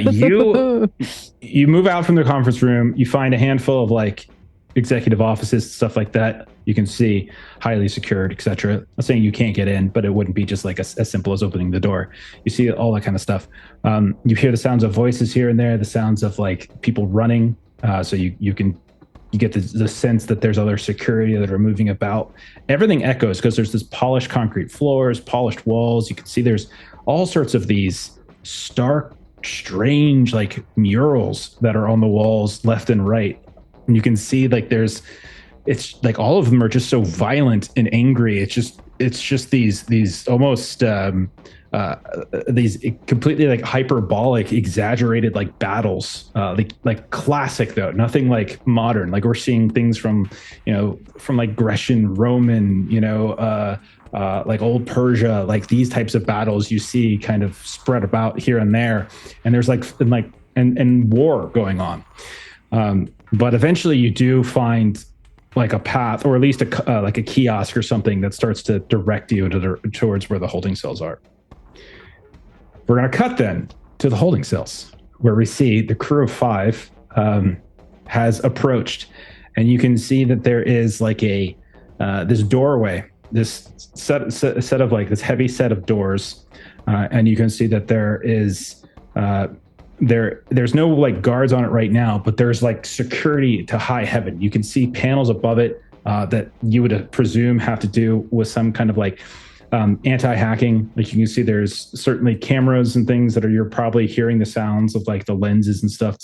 you move out from the conference room. You find a handful of like executive offices, stuff like that. You can see highly secured, etc. I'm saying you can't get in, but it wouldn't be just like as simple as opening the door. You see all that kind of stuff. You hear the sounds of voices here and there, the sounds of like people running. So you get the sense that there's other security that are moving about. Everything echoes because there's this polished concrete floors, polished walls. You can see there's all sorts of these stark, strange like murals that are on the walls left and right. And you can see like it's like all of them are just so violent and angry. It's just these almost these completely like hyperbolic, exaggerated like battles, like classic though, nothing like modern. Like we're seeing things from like Grecian, Roman, like old Persia, like these types of battles you see kind of spread about here and there, and there's and war going on. But eventually you do find like a path, or at least like a kiosk or something that starts to direct you towards where the holding cells are. We're going to cut then to the holding cells, where we see the crew of 5 has approached, and you can see that there is like this doorway, this set of like this heavy set of doors, and you can see that there is there's no like guards on it right now, but there's like security to high heaven. You can see panels above it that you would presume have to do with some kind of like anti-hacking. Like you can see there's certainly cameras and things that you're probably hearing the sounds of like the lenses and stuff,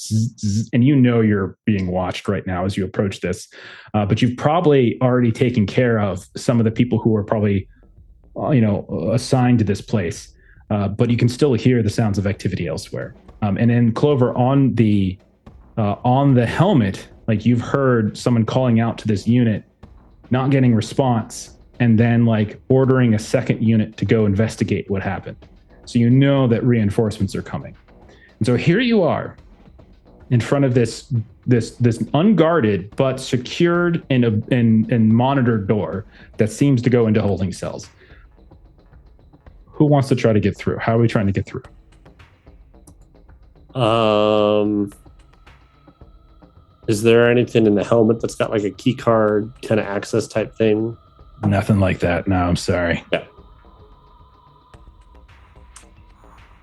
and you're being watched right now as you approach this, but you've probably already taken care of some of the people who are probably assigned to this place, but you can still hear the sounds of activity elsewhere. And then Clover, on the helmet, like you've heard someone calling out to this unit, not getting response, and then like ordering a second unit to go investigate what happened. So you know that reinforcements are coming. And so here you are in front of this unguarded but secured and monitored door that seems to go into holding cells. Who wants to try to get through? How are we trying to get through? Is there anything in the helmet that's got like a key card kind of access type thing? Nothing like that. No, I'm sorry. Yeah.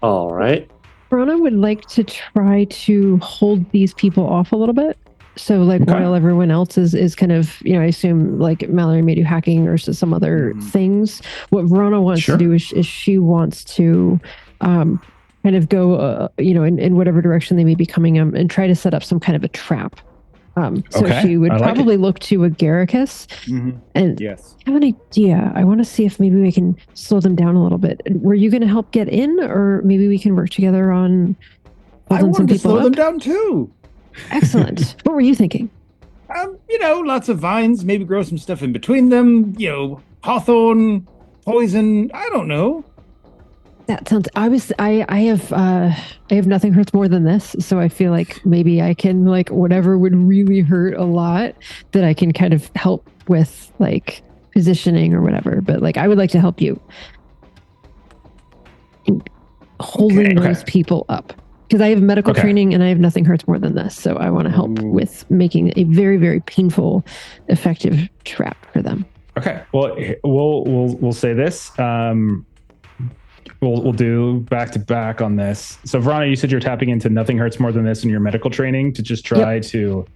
All right. Rana would like to try to hold these people off a little bit. So like while everyone else is kind of, I assume like Mallory may do hacking or some other things. What Rana wants to do is she wants to kind of go, in whatever direction they may be coming and try to set up some kind of a trap. She would probably look to a Garricus and have an idea. I want to see if maybe we can slow them down a little bit. Were you going to help get in, or maybe we can work together on holding some people slow up? them down too. Excellent. What were you thinking? Lots of vines, maybe grow some stuff in between them, hawthorn, poison, I don't know. That sounds. I have nothing hurts more than this, so I feel like maybe I can like whatever would really hurt a lot that I can kind of help with like positioning or whatever. But like I would like to help you in holding those people up, because I have medical training and I have nothing hurts more than this. So I want to help with making a very, very painful, effective trap for them. Okay. Well, we'll say this. We'll do back to back on this. So, Verona, you said you're tapping into nothing hurts more than this in your medical training to just try to.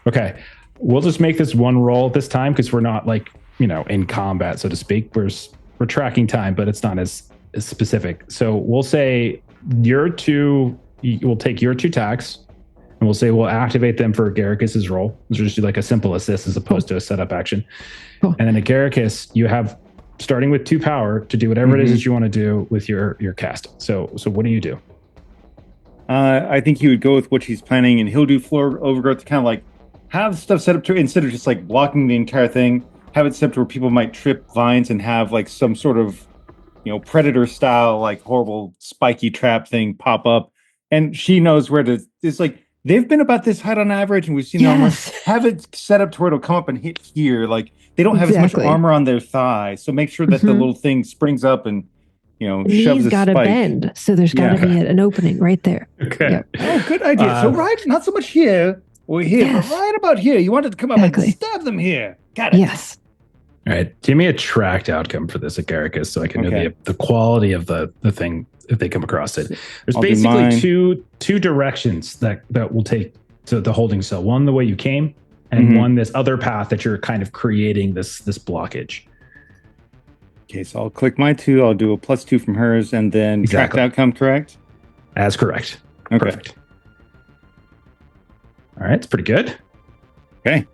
Okay, we'll just make this one roll at this time because we're not like in combat, so to speak. We're tracking time, but it's not as specific. So we'll say we'll take your 2 tacks, and we'll say we'll activate them for Garricus's roll. We'll just do like a simple assist as opposed to a setup action. Cool. And then at Garricus, you have, starting with 2 power, to do whatever it is that you want to do with your cast. So what do you do? I think he would go with what he's planning, and he'll do floor overgrowth to kind of like have stuff set up to, instead of just like blocking the entire thing, have it set up to where people might trip vines and have like some sort of predator style like horrible spiky trap thing pop up, and she knows where to. It's like they've been about this height on average, and we've seen armor have it set up to where it'll come up and hit here. Like they don't have as much armor on their thigh, so make sure that the little thing springs up and shoves knees a got to spike. bend, so there's got to be an opening right there. Okay. Yep. Oh, good idea. So right, not so much here or here, but right about here. You wanted to come up and stab them here. Got it. Yes. All right. Give me a tracked outcome for this Agaricus so I can know the quality of the thing if they come across it. There's basically two directions that will take to the holding cell. One, the way you came, and one, this other path that you're kind of creating this blockage. Okay, so I'll click my 2. I'll do a +2 from hers, and then tracked outcome, correct? As correct. Okay. Perfect. All right, it's pretty good. Okay.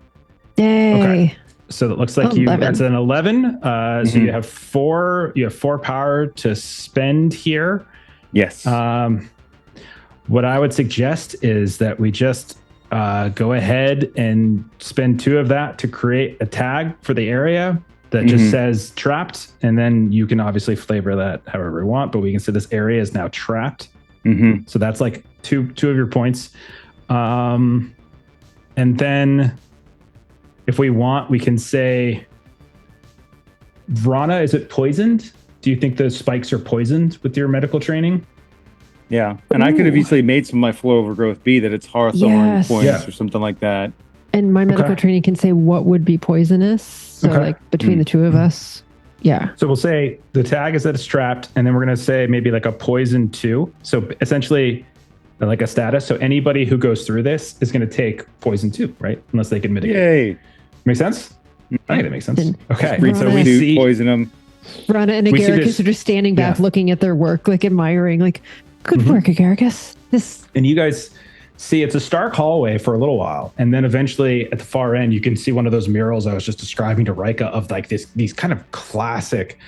Yay. Okay. So it looks like that's an 11. So you have 4 power to spend here. Yes. What I would suggest is that we just go ahead and spend 2 of that to create a tag for the area that just says trapped, and then you can obviously flavor that however you want, but we can say this area is now trapped. So that's like two of your points. And then if we want, we can say, Vrana, is it poisoned? Do you think those spikes are poisoned with your medical training? Yeah, and I could have easily made some of my floor overgrowth be that it's Hawthorne points or something like that. And my medical training can say what would be poisonous. So like between the two of us. Yeah. So we'll say the tag is that it's trapped, and then we're going to say maybe like a poison 2. So essentially like a status. So anybody who goes through this is going to take poison 2, right? Unless they can mitigate. Yay. Make sense? I think it makes sense. Okay. So we see poison them. Rana and Agaricus are just standing back looking at their work, like admiring, like, good work, Agaricus. And you guys see it's a stark hallway for a little while, and then eventually at the far end you can see one of those murals I was just describing to Rika of like these kind of classic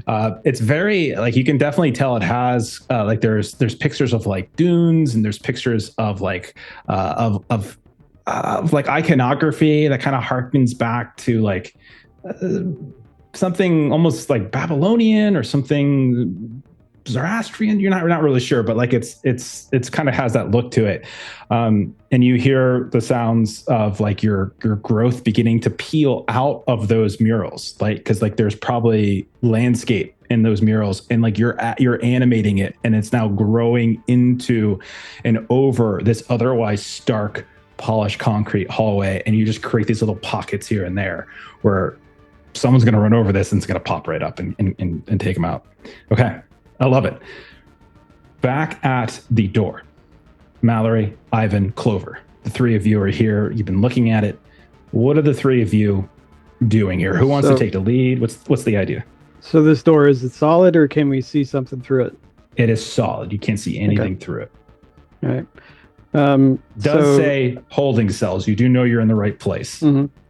it's very like, you can definitely tell it has like there's pictures of like dunes, and there's pictures of like of like iconography that kind of harkens back to like something almost like Babylonian or something Zoroastrian. You're not really sure, but like it's kind of has that look to it. And you hear the sounds of like your growth beginning to peel out of those murals, like because like there's probably landscape in those murals, and like you're animating it, and it's now growing into and over this otherwise stark polished concrete hallway, and you just create these little pockets here and there where someone's going to run over this and it's going to pop right up and take them out. Okay. I love it. Back at the door, Mallory, Ivan, Clover. The 3 of you are here. You've been looking at it. What are the 3 of you doing here? Who wants to take the lead? What's the idea? So this door, is it solid, or can we see something through it? It is solid. You can't see anything through it. All right. Does say holding cells. You do know you're in the right place.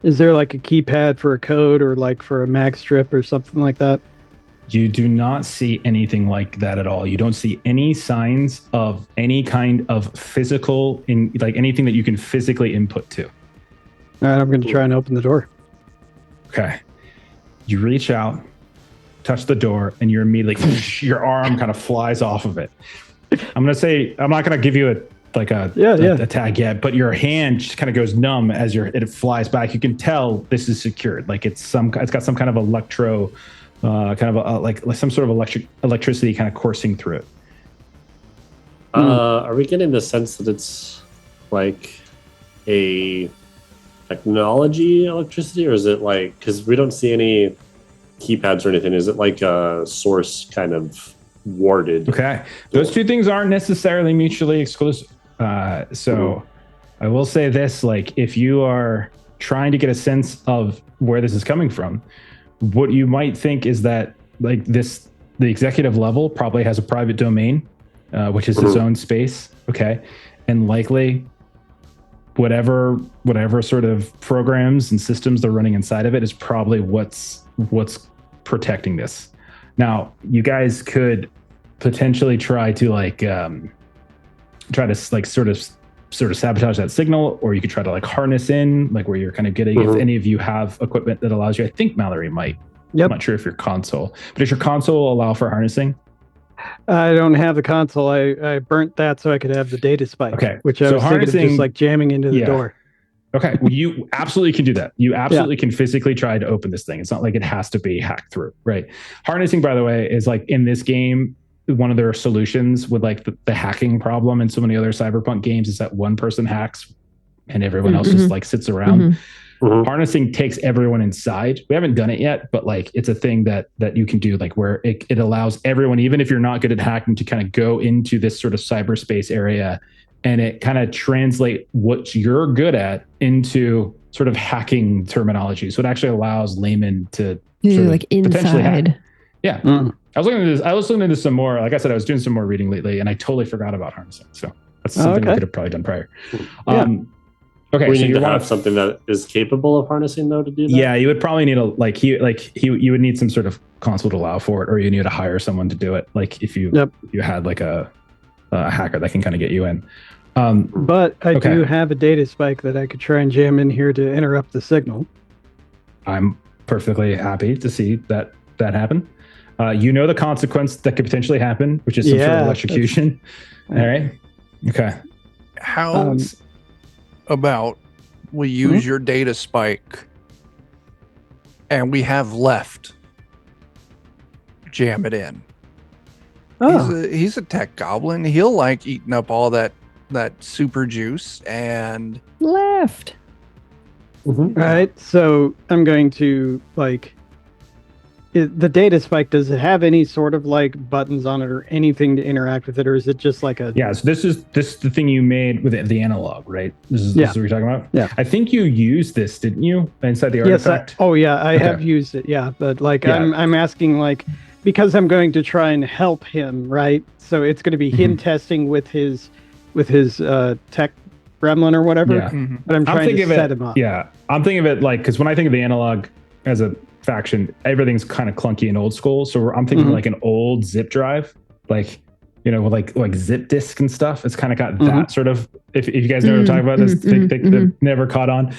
Is there like a keypad for a code, or like for a mag strip or something like that? You do not see anything like that at all. You don't see any signs of any kind of physical, like anything that you can physically input to. All right, I'm going to try and open the door. Okay. You reach out, touch the door, and you're immediately, your arm kind of flies off of it. I'm going to say, I'm not going to give you a tag yet, but your hand just kind of goes numb as it flies back. You can tell this is secured. Like it's got some kind of electro, kind of like some sort of electricity kind of coursing through it. Are we getting the sense that it's like a technology electricity, or is it like, because we don't see any keypads or anything, is it like a source kind of warded? Okay. Those 2 things aren't necessarily mutually exclusive. So I will say this, like if you are trying to get a sense of where this is coming from, what you might think is that like the executive level probably has a private domain, which is its own space. Okay. And likely whatever sort of programs and systems they're running inside of it is probably what's protecting this. Now, you guys could potentially try to sort of sabotage that signal, or you could try to like harness in, like where you're kind of getting, if any of you have equipment that allows you. I think Mallory might. I'm not sure if your console, but does your console allow for harnessing? I don't have the console. I burnt that so I could have the data spike. Okay, Which I so was thinking of just harnessing- like jamming into the Yeah. door. Okay, well, you absolutely can do that. You absolutely can physically try to open this thing. It's not like it has to be hacked through, right? Harnessing, by the way, is like in this game, one of their solutions with like the hacking problem in so many other cyberpunk games is that one person hacks and everyone else just like sits around. Harnessing takes everyone inside. We haven't done it yet, but like it's a thing that you can do, like where it allows everyone, even if you're not good at hacking, to kind of go into this sort of cyberspace area, and it kind of translate what you're good at into sort of hacking terminology. So it actually allows laymen to sort of like potentially hack. inside. Yeah. I was looking into some more. Like I said, I was doing some more reading lately, and I totally forgot about harnessing. So that's something we could have probably done prior. Okay, We so need you to want have something that is capable of harnessing, though, to do that. Yeah, you would probably need you would need some sort of console to allow for it, or you need to hire someone to do it. Like if you had like a hacker that can kind of get you in. But I do have a data spike that I could try and jam in here to interrupt the signal. I'm perfectly happy to see that happen. You know the consequence that could potentially happen, which is some sort of electrocution. All right. Okay. How about we use your data spike and we have left jam it in? He's a tech goblin. He'll like eating up all that super juice and left. All right, so I'm going to like the data spike. Does it have any sort of like buttons on it or anything to interact with it, or is it just like a? Yeah, so this is the thing you made with the analog, right? This is what you're talking about. Yeah, I think you used this, didn't you, inside the artifact? Yes, I have used it. Yeah, but like I'm asking like because I'm going to try and help him, right? So it's going to be him testing with his tech gremlin or whatever. Yeah. But I'm trying to set him up. Yeah, I'm thinking of it like because when I think of the analog as a faction, everything's kind of clunky and old school. So I'm thinking like an old zip drive, like with like zip disk and stuff. It's kind of got that sort of. If you guys know what I'm talking about, this they've never caught on.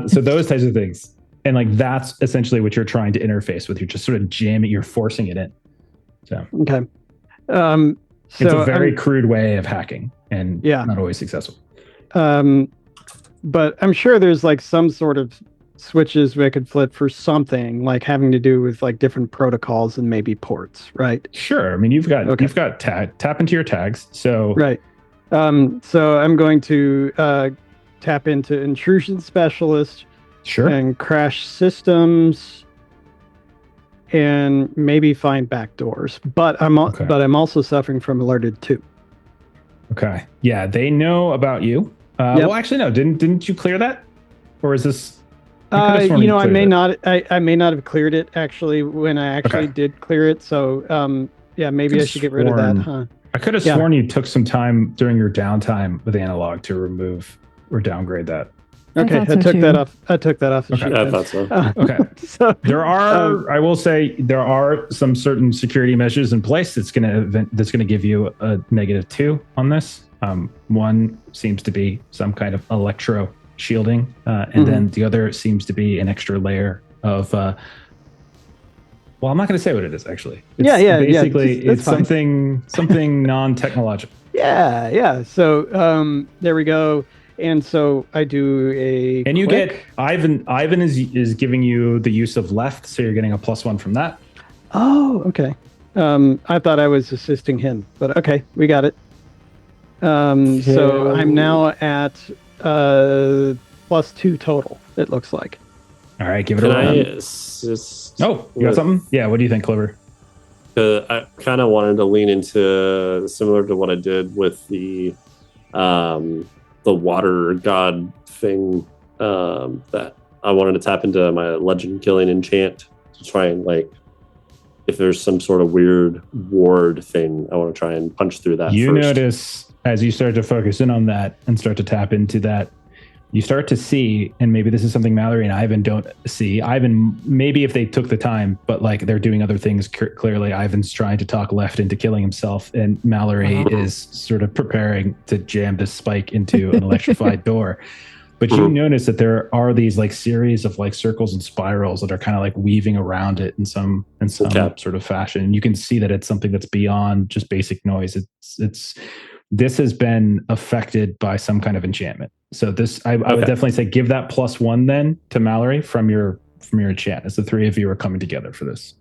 So those types of things, and like that's essentially what you're trying to interface with. You're just sort of jamming, you're forcing it in. So okay. It's a very crude way of hacking, and not always successful. But I'm sure there's like some sort of switches we could flip for something like having to do with like different protocols and maybe ports, right? Sure. I mean, you've got tap into your tags. So right. So I'm going to tap into intrusion specialist. Sure. And crash systems. And maybe find backdoors, but I'm also suffering from alerted too. Okay. Yeah, they know about you. Well, actually, no. Didn't you clear that, or is this? I may not have cleared it actually when I actually did clear it. So maybe I should get rid of that. Huh? I could have sworn you took some time during your downtime with analog to remove or downgrade that. Okay, I took that off. I took that off the sheet. I thought so. Okay. So there are, I will say, there are some certain security measures in place that's going to give you a -2 on this. One seems to be some kind of electro shielding, and then the other seems to be an extra layer of. Well, I'm not going to say what it is. Actually, basically, it's something non-technological. Yeah. So there we go. And so I do a. And you get Ivan. Ivan is giving you the use of left, so you're getting a +1 from that. Oh, okay. I thought I was assisting him, but okay, we got it. So I'm now at +2 total. It looks like. All right, give it a run. You got something? Yeah. What do you think, Clover? I kind of wanted to lean into similar to what I did with the water god thing, that I wanted to tap into my legend killing enchant to try and if there's some sort of weird ward thing, I want to try and punch through that. You notice as you start to focus in on that and start to tap into that, you start to see, and maybe this is something Mallory and Ivan don't see. Ivan, maybe if they took the time, but they're doing other things. Clearly, Ivan's trying to talk left into killing himself, and Mallory is sort of preparing to jam this spike into an electrified door. But you notice that there are these like series of like circles and spirals that are kind of like weaving around it in some sort of fashion. And you can see that it's something that's beyond just basic noise. This has been affected by some kind of enchantment. So this, I would definitely say, give that +1 then to Mallory from your enchant, as the three of you are coming together for this.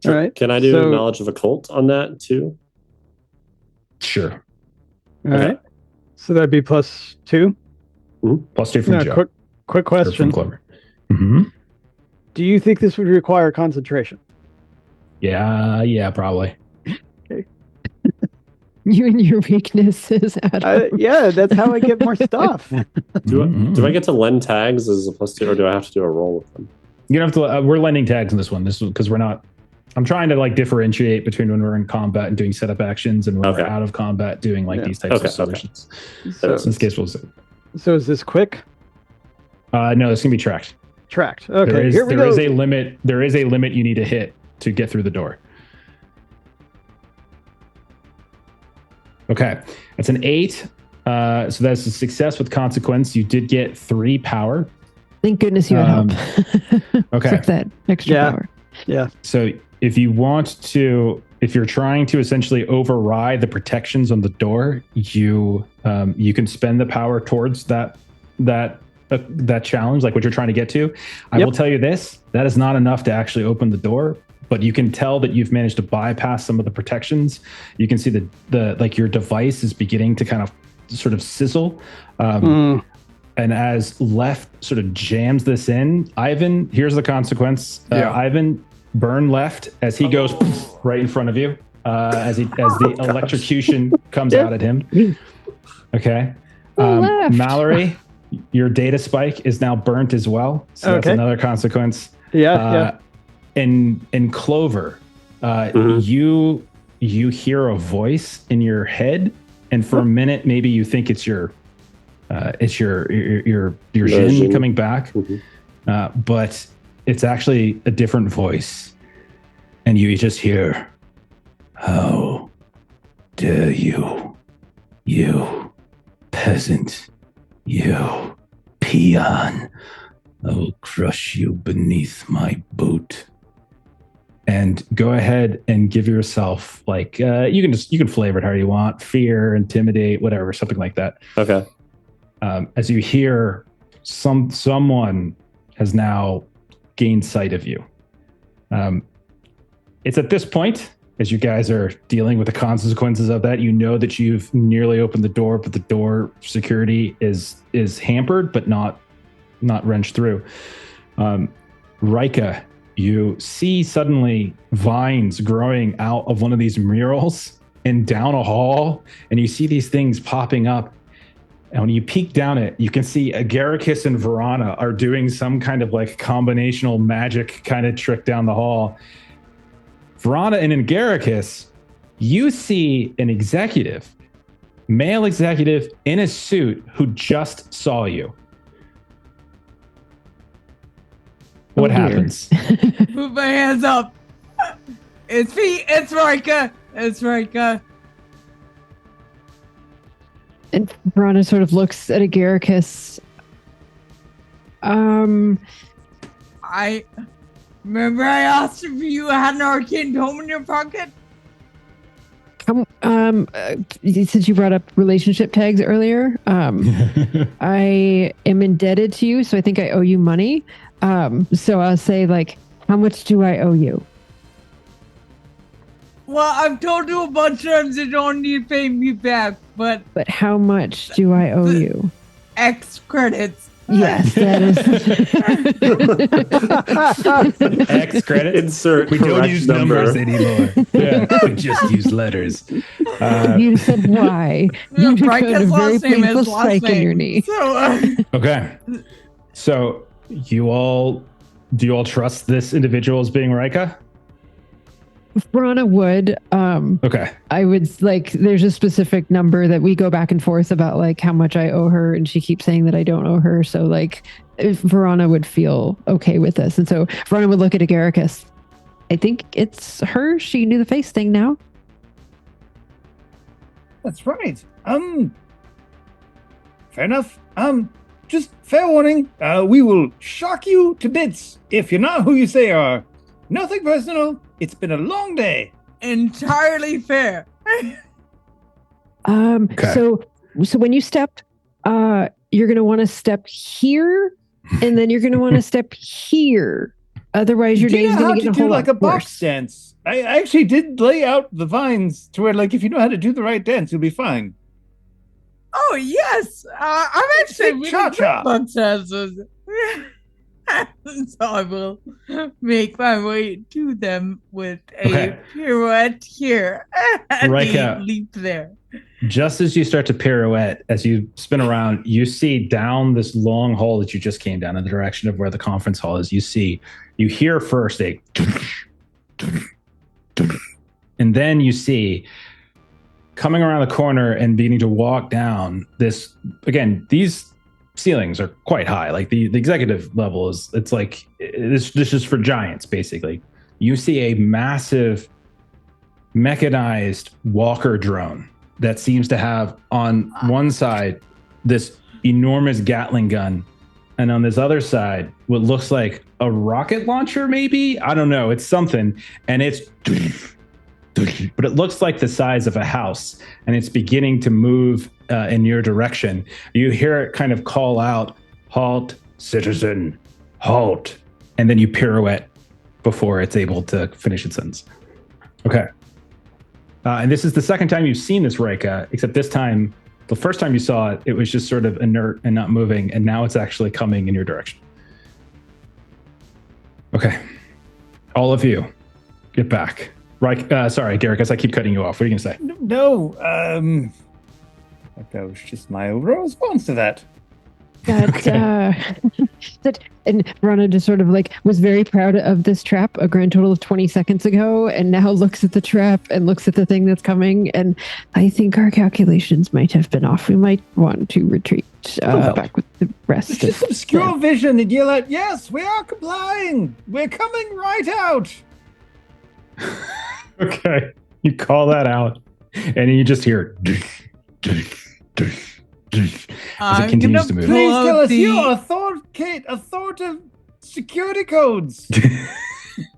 All right. Can I do knowledge of occult on that too? Sure. All right. So that'd be +2. +2 from Joe. Quick question. From Clover. Mm-hmm. Do you think this would require concentration? Yeah, probably. Okay. You and your weaknesses, Adam. Yeah, that's how I get more stuff. Do I get to lend tags as a +2, or do I have to do a roll with them? You don't have to. We're lending tags in this one. This is because we're not. I'm trying to like differentiate between when we're in combat and doing setup actions and when we're out of combat doing like these types of solutions. So in this case, we'll see. So is this quick? No, it's gonna be tracked. Tracked. Okay. There is a limit. There is a limit you need to hit to get through the door. Okay, that's an 8. So that's a success with consequence. You did get 3 power. Thank goodness you had help. Okay. With that extra power. Yeah. So if you're trying to essentially override the protections on the door, you can spend the power towards that challenge, like what you're trying to get to. I will tell you this: that is not enough to actually open the door. But you can tell that you've managed to bypass some of the protections. You can see the like your device is beginning to kind of sort of sizzle. And as Left sort of jams this in, Ivan, here's the consequence. Ivan, burn Left as he goes right in front of you, as the electrocution comes out at him. Okay. Mallory, your data spike is now burnt as well. So that's another consequence. In Clover, you hear a voice in your head, and for a minute, maybe you think it's your Jin coming back, but it's actually a different voice, and you just hear, "How dare you, you peasant, you peon! I will crush you beneath my boot." And go ahead and give yourself like you can flavor it how you want: fear, intimidate, whatever, something like that. Okay. As you hear someone has now gained sight of you. It's at this point, as you guys are dealing with the consequences of that, you know that you've nearly opened the door, but the door security is hampered, but not wrenched through. Rika, you see suddenly vines growing out of one of these murals and down a hall, and you see these things popping up. And when you peek down it, you can see Agaricus and Verana are doing some kind of like combinational magic kind of trick down the hall. Verana and Agaricus, you see an executive, male executive in a suit who just saw you. What happens? Put my hands up. It's me. It's Rika. It's Rika. And Verana sort of looks at Agaricus. I remember I asked if you had an arcane tome in your pocket. Since you brought up relationship tags earlier, I am indebted to you, so I think I owe you money. So I'll say, like, how much do I owe you? Well, I've told you a bunch of times you don't need to pay me back, but how much do I owe you? X credits. Yes, that is X credits. Insert. We don't use numbers anymore. Yeah, we just use letters. You said why? You got a very painful spike in your knee. So, Okay. So do you all trust this individual as being Rika? Verana would. Okay. I would, like, there's a specific number that we go back and forth about, like, how much I owe her, and she keeps saying that I don't owe her. So, like, if Verana would feel okay with this. And so Verana would look at Agaricus. I think it's her. She can do the face thing now. That's right. Fair enough. just fair warning, we will shock you to bits if you're not who you say you are. Nothing personal. It's been a long day. Entirely fair. Okay. So when you step, you're going to want to step here, and then you're going to want to step here. Otherwise, your Do you day's know how going to get a do whole like lot a box worse. dance? I actually did lay out the vines to where, like, if you know how to do the right dance, you'll be fine. Oh yes, I'm actually really Cha-cha. good box dancers. So I will make my way to them with a Okay. pirouette here and Right a out. leap there. Just as you start to pirouette, as you spin around, you see down this long hall that you just came down in the direction of where the conference hall is. You hear first a, and then you see coming around the corner and beginning to walk down this. Again, these ceilings are quite high. Like the executive level is, it's like this is for giants, basically. You see a massive mechanized walker drone that seems to have on one side this enormous Gatling gun, and on this other side what looks like a rocket launcher, maybe? I don't know. It's something, and it's but it looks like the size of a house, and it's beginning to move in your direction. You hear it kind of call out, "Halt, citizen, halt," and then you pirouette before it's able to finish its sentence. Okay. And this is the second time you've seen this Reika, except this time, the first time you saw it, it was just sort of inert and not moving, and now it's actually coming in your direction. Okay. All of you, get back. Sorry, Derek, as I keep cutting you off. What are you going to say? No, that was just my overall response to that. That and Rana just sort of like was very proud of this trap a grand total of 20 seconds ago, and now looks at the trap and looks at the thing that's coming, and I think our calculations might have been off. We might want to retreat back with the rest. It's just obscure vision, and you're like, yes, we are complying. We're coming right out. Okay. You call that out, and you just hear as it continues to move. Please tell us the- your authoritative security codes.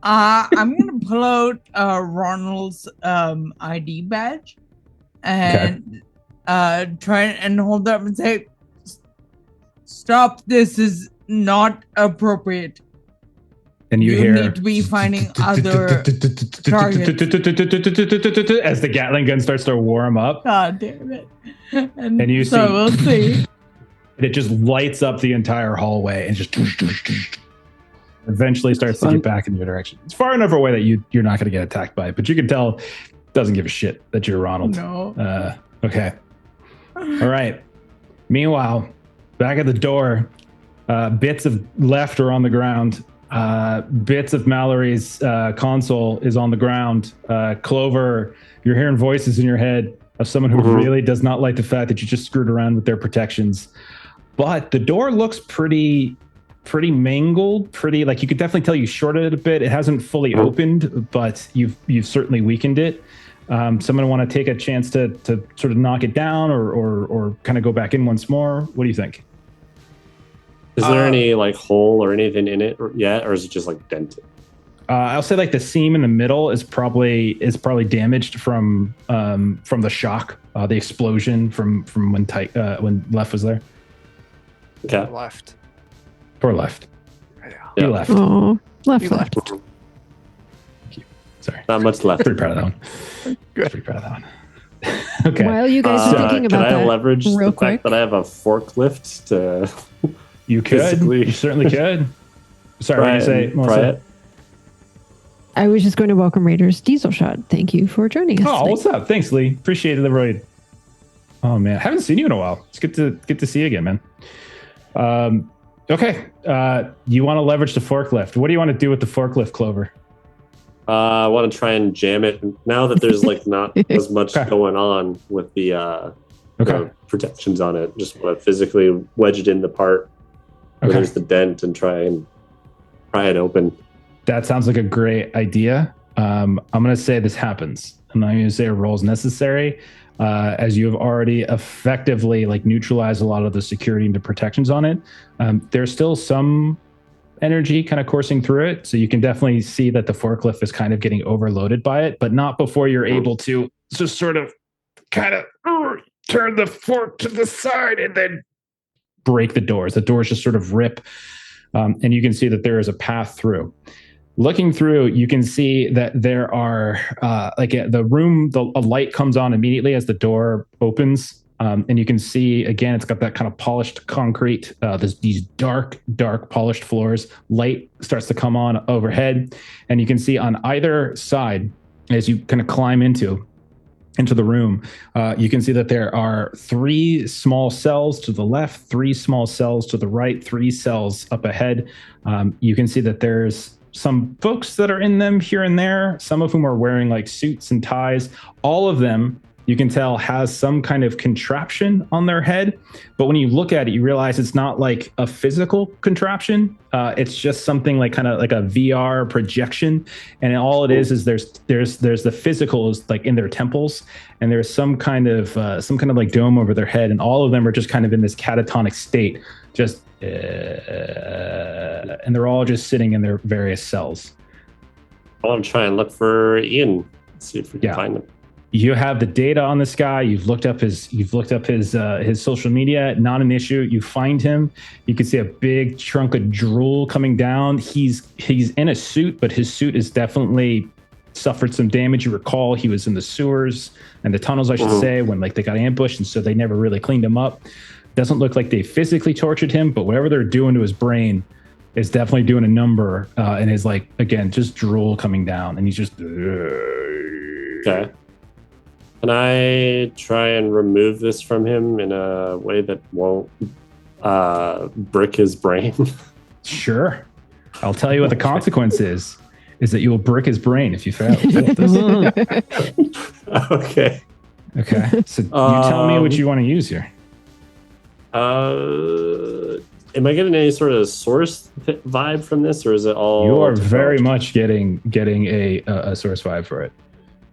I'm gonna pull out Ronald's ID badge and try and hold it up and say, "Stop! This is not appropriate." And you hear need to be finding other targets. as the Gatling gun starts to warm up. God damn it! And you so see- we'll see. And it just lights up the entire hallway and just eventually starts to get back in your direction. It's far enough away that you're not going to get attacked by it, but you can tell it doesn't give a shit that you're Ronald. No. Okay. All right. Meanwhile, back at the door, bits of left are on the ground. Bits of Mallory's console is on the ground. Clover, you're hearing voices in your head of someone who really does not like the fact that you just screwed around with their protections. But the door looks pretty mangled, pretty like you could definitely tell you shorted it a bit. It hasn't fully opened, but you've certainly weakened it. Someone want to take a chance to sort of knock it down or kind of go back in once more? What do you think? Is there any like hole or anything in it yet, or is it just like dented? I'll say like the seam in the middle is probably damaged from the shock, the explosion from when Left was there. Okay. Left. Poor Left. Yeah. He Yeah. left. Oh, left. Sorry. Not much left. Pretty proud of that one. Good. Pretty proud of that one. Okay. While you guys are thinking about can I that, leverage real the quick. fact that I have a forklift to You could. Physically. You certainly could. Sorry, what try did you say, it? Try Melissa? it. I was just going to welcome Raiders Diesel Shot. Thank you for joining us. Oh, tonight. what's up? Thanks, Lee. Appreciate it, the raid. Oh man, haven't seen you in a while. It's good to see you again, man. Okay. You want to leverage the forklift. What do you want to do with the forklift, Clover? I want to try and jam it now that there's like not as much Okay. going on with the Okay. the protections on it. Just want to physically wedge it in the part where Okay. there's the dent and try it open. That sounds like a great idea. I'm going to say this happens. I'm not going to say a roll is necessary. as you have already effectively like neutralized a lot of the security and the protections on it. There's still some energy kind of coursing through it, so you can definitely see that the forklift is kind of getting overloaded by it, but not before you're able to just sort of kind of turn the fork to the side and then break the doors. The doors just sort of rip, and you can see that there is a path through. Looking through, you can see that there are the room, a light comes on immediately as the door opens. And you can see, again, it's got that kind of polished concrete, these dark polished floors. Light starts to come on overhead. And you can see on either side, as you kind of climb into the room, you can see that there are 3 small cells to the left, 3 small cells to the right, 3 cells up ahead. You can see that there's some folks that are in them here and there, some of whom are wearing like suits and ties. All of them, you can tell, has some kind of contraption on their head. But when you look at it, you realize it's not like a physical contraption. It's just something like kind of like a VR projection. And all it is there's the physicals like in their temples, and there's some kind of like dome over their head. And all of them are just kind of in this catatonic state, just and they're all just sitting in their various cells. I want to try and look for Ian, see if we can find him. You have the data on this guy. You've looked up his social media. Not an issue. You find him. You can see a big chunk of drool coming down. He's in a suit, but his suit is definitely suffered some damage. You recall he was in the sewers and the tunnels, I should say, when like they got ambushed, and so they never really cleaned him up. Doesn't look like they physically tortured him, but whatever they're doing to his brain is definitely doing a number. And is like, again, just drool coming down, and he's just okay. Can I try and remove this from him in a way that won't brick his brain? Sure. I'll tell you what the consequence is that you will brick his brain if you fail. Okay. So you tell me what you want to use here. Am I getting any sort of source vibe from this, or is it all? You are very much getting a source vibe for it.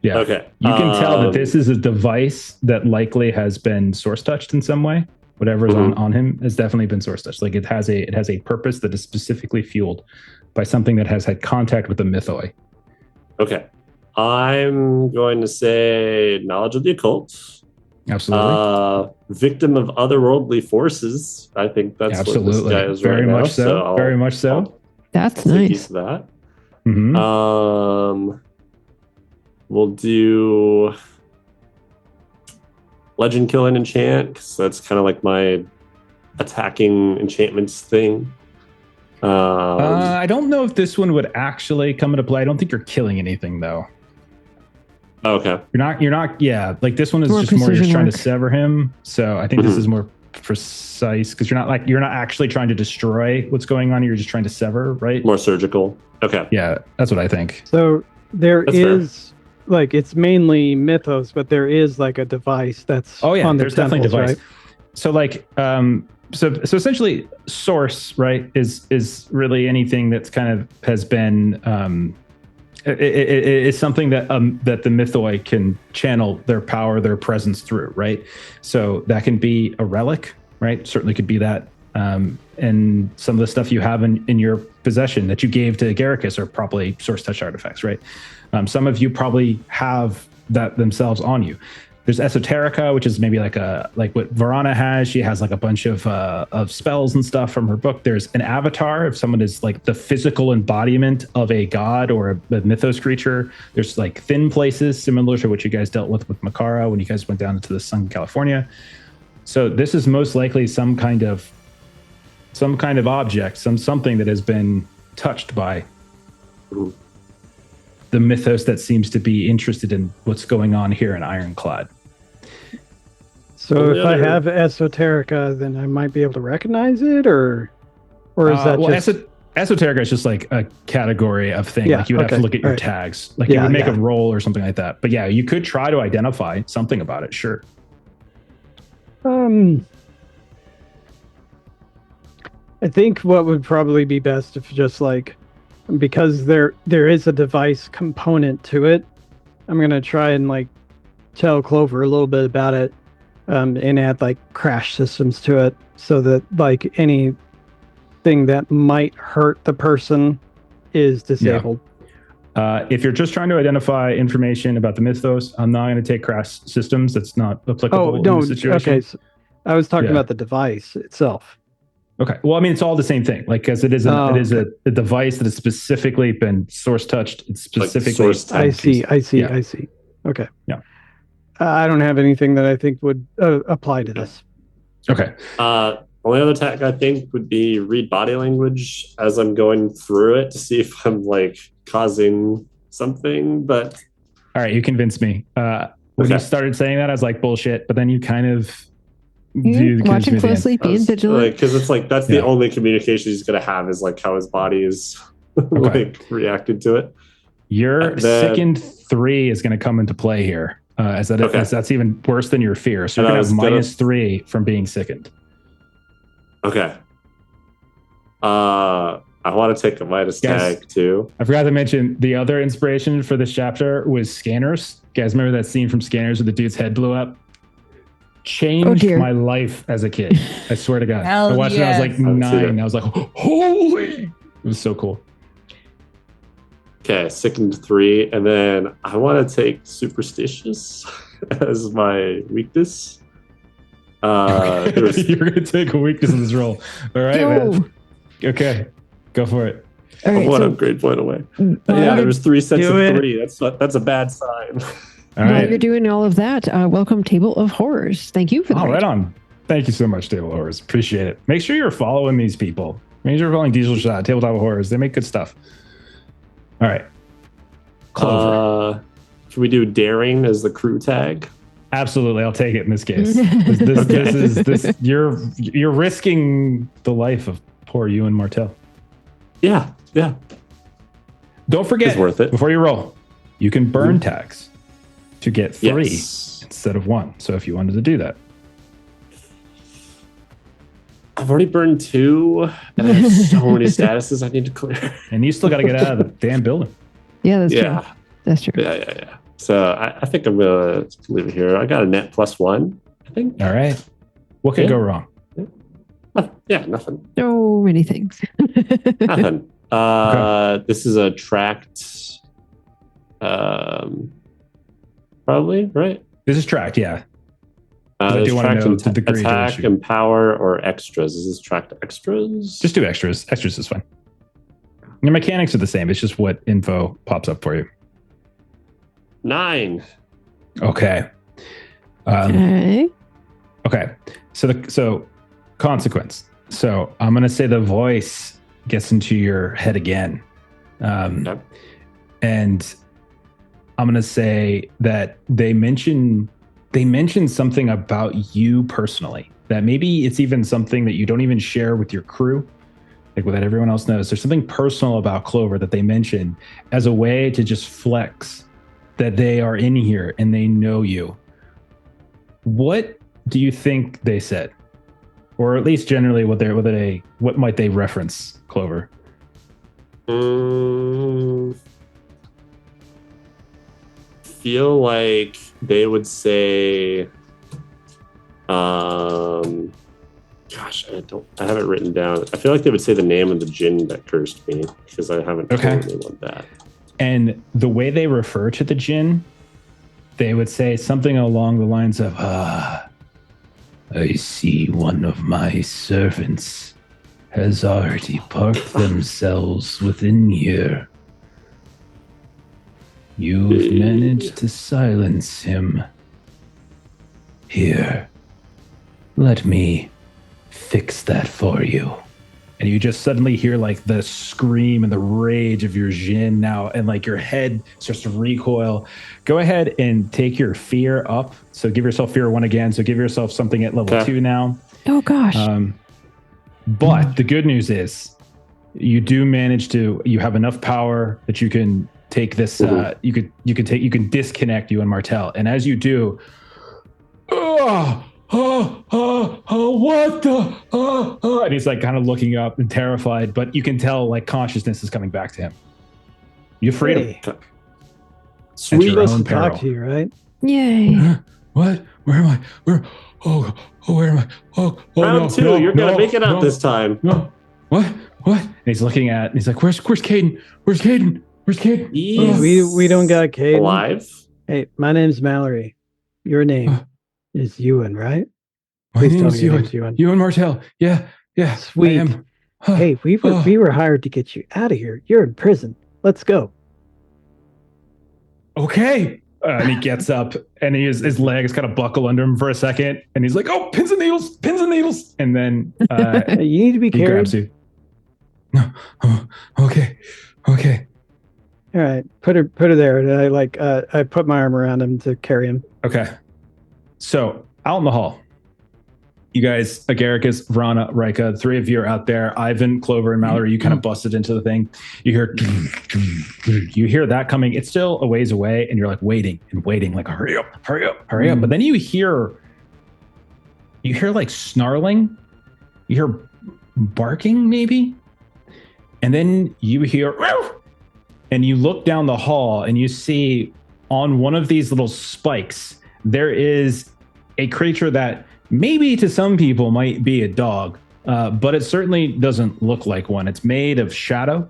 Yeah. Okay. You can tell that this is a device that likely has been source touched in some way. Whatever is on him has definitely been source touched. Like it has a purpose that is specifically fueled by something that has had contact with the mythoi. Okay. I'm going to say knowledge of the occult. Absolutely. Victim of otherworldly forces. I think that's what this guy is very right much now. so. Very much so. That's I'll take nice. use of that. Mm-hmm. We'll do legend kill and enchant, because that's kind of like my attacking enchantments thing. I don't know if this one would actually come into play. I don't think you're killing anything though. Okay. You're not. Yeah, like this one is More just more just trying to work. sever him. So I think this is more precise, because you're not actually trying to destroy what's going on. You're just trying to sever, right? More surgical. Okay. Yeah, that's what I think. So there That's is like, it's mainly mythos, but there is like a device that's on there's the definitely a temples, device. right? So like so essentially source, right, is really anything that's kind of has been it's something that that the mythoi can channel their power, their presence through, right? So that can be a relic, right? Certainly could be that. And some of the stuff you have in your possession that you gave to Garricus are probably source touch artifacts, right? Some of you probably have that themselves on you. There's esoterica, which is maybe like what Varana has. She has like a bunch of spells and stuff from her book. There's an avatar, if someone is like the physical embodiment of a god or a mythos creature. There's like thin places similar to what you guys dealt with Makara when you guys went down into the sun in California. So this is most likely some kind of object, something that has been touched by the mythos that seems to be interested in what's going on here in Ironclad. So if I have esoterica, then I might be able to recognize it, or is that just... Esoterica is just like a category of thing. Yeah, like you would have to look at your tags. Like you would make a roll or something like that. But yeah, you could try to identify something about it. Sure. I think what would probably be best if just like, because there is a device component to it, I'm gonna try and like tell Clover a little bit about it, and add like crash systems to it, so that like anything that might hurt the person is disabled. If you're just trying to identify information about the mythos, I'm not going to take crash systems. That's not applicable in this situation. Okay. So I was talking about the device itself. Okay. Well, I mean, it's all the same thing. Like, because it is a device that has specifically been source touched. It's specifically. I see. Okay. Yeah. I don't have anything that I think would apply to this. Okay. Only other tech I think would be read body language as I'm going through it to see if I'm like causing something. But all right, you convinced me. When you started saying that, I was like, bullshit. But then you kind of watching closely, being vigilant. Because it's like that's the only communication he's gonna have is like how his body is like reacted to it. Your sickened 3 is going to come into play here, as that's even worse than your fear. So you're going to have -3 from being sickened. Okay. I want to take a Midas tag too. I forgot to mention the other inspiration for this chapter was Scanners. You guys remember that scene from Scanners where the dude's head blew up? Changed my life as a kid. I swear to God. I watched it when I was like 9. I was like, holy! It was so cool. Okay, sickened 3, and then I want to take superstitious as my weakness. You're going to take a weakness in this roll. All right, man. Okay, go for it. All right, one upgrade point away. Yeah, there was 3 sets of 3. That's a bad sign. While you're doing all of that, welcome Table of Horrors. Thank you for that. Right on. Thank you so much, Table of Horrors. Appreciate it. Make sure you're following these people. Make sure you're following Diesel Shot, Tabletop of Horrors. They make good stuff. All right. Clover. Can we do daring as the crew tag? Absolutely, I'll take it in this case. You're risking the life of poor Ewan Martell. Yeah. Don't forget, it's worth it. Before you roll, you can burn tags to get 3 instead of 1. So if you wanted to do that. I've already burned 2, and I have so many statuses I need to clear. And you still got to get out of the damn building. Yeah, that's true. That's true. Yeah. So I think I'm going to leave it here. I got a net +1, I think. All right. What could go wrong? Yeah, nothing. So many things. Nothing. This is a tracked, probably, right? This is tracked, yeah. I do want to know the degree attack and power or extras. Is this tracked extras? Just do extras. Extras is fine. The mechanics are the same. It's just what info pops up for you. 9. Okay. Okay. So consequence. So I'm gonna say the voice gets into your head again, and I'm gonna say that they mention something about you personally, that maybe it's even something that you don't even share with your crew, like that everyone else knows. There's something personal about Clover that they mention as a way to just flex that they are in here and they know you. What do you think they said? Or at least generally what might they reference, Clover? Feel like they would say, gosh, I have it written down. I feel like they would say the name of the djinn that cursed me, because I haven't told anyone that. And the way they refer to the djinn, they would say something along the lines of, I see one of my servants has already parked themselves within here. You've managed to silence him. Here, let me fix that for you. And you just suddenly hear like the scream and the rage of your djinn now, and like your head starts to recoil. Go ahead and take your fear up. So give yourself fear 1 again. So give yourself something at level 2 now. Oh gosh. But the good news is you do manage to, you have enough power that you can take this, you can disconnect Ewan Martell. And as you do, what the? And he's like kind of looking up and terrified, but you can tell like consciousness is coming back to him. You freed him. Sweet to talk to you, right? Yay. What? Where am I? Where? Where am I? Round two, you're gonna make it out this time. No. What? And he's looking at. And he's like, "Where's Caden? Where's Caden? We don't got Caden. Alive? Hey, my name's Mallory. Your name is Ewan, right? My Please tell name's me your name's Ewan. Ewan Martell. Yeah. Sweet. I am. Hey, we were hired to get you out of here. You're in prison. Let's go. Okay. And he gets up, and his legs kind of buckle under him for a second, and he's like, "Oh, pins and needles!" And then You need to be he carried. grabs you. No. Oh, okay. All right, put her there. And I put my arm around him to carry him. Okay. So out in the hall, you guys, Agaricus, Vrana, Rika, the three of you are out there. Ivan, Clover, and Mallory, you kind of busted into the thing. You hear that coming. It's still a ways away, and you're like waiting, like hurry up. But then you hear like snarling. You hear barking, maybe, and then you hear, and you look down the hall, and you see on one of these little spikes there is a creature that maybe to some people might be a dog, but it certainly doesn't look like one. It's made of shadow.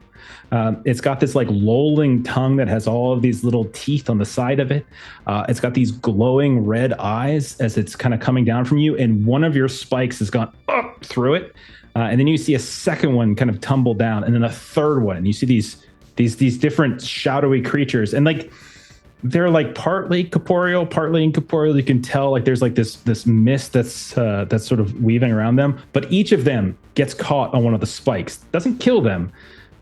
It's got this like lolling tongue that has all of these little teeth on the side of it. It's got these glowing red eyes as it's kind of coming down from you, and one of your spikes has gone up through it. And then you see a second one kind of tumble down, and then a third one. And you see these different shadowy creatures, and like they're like partly corporeal, partly incorporeal. You can tell like there's like this mist that's sort of weaving around them. But each of them gets caught on one of the spikes. Doesn't kill them,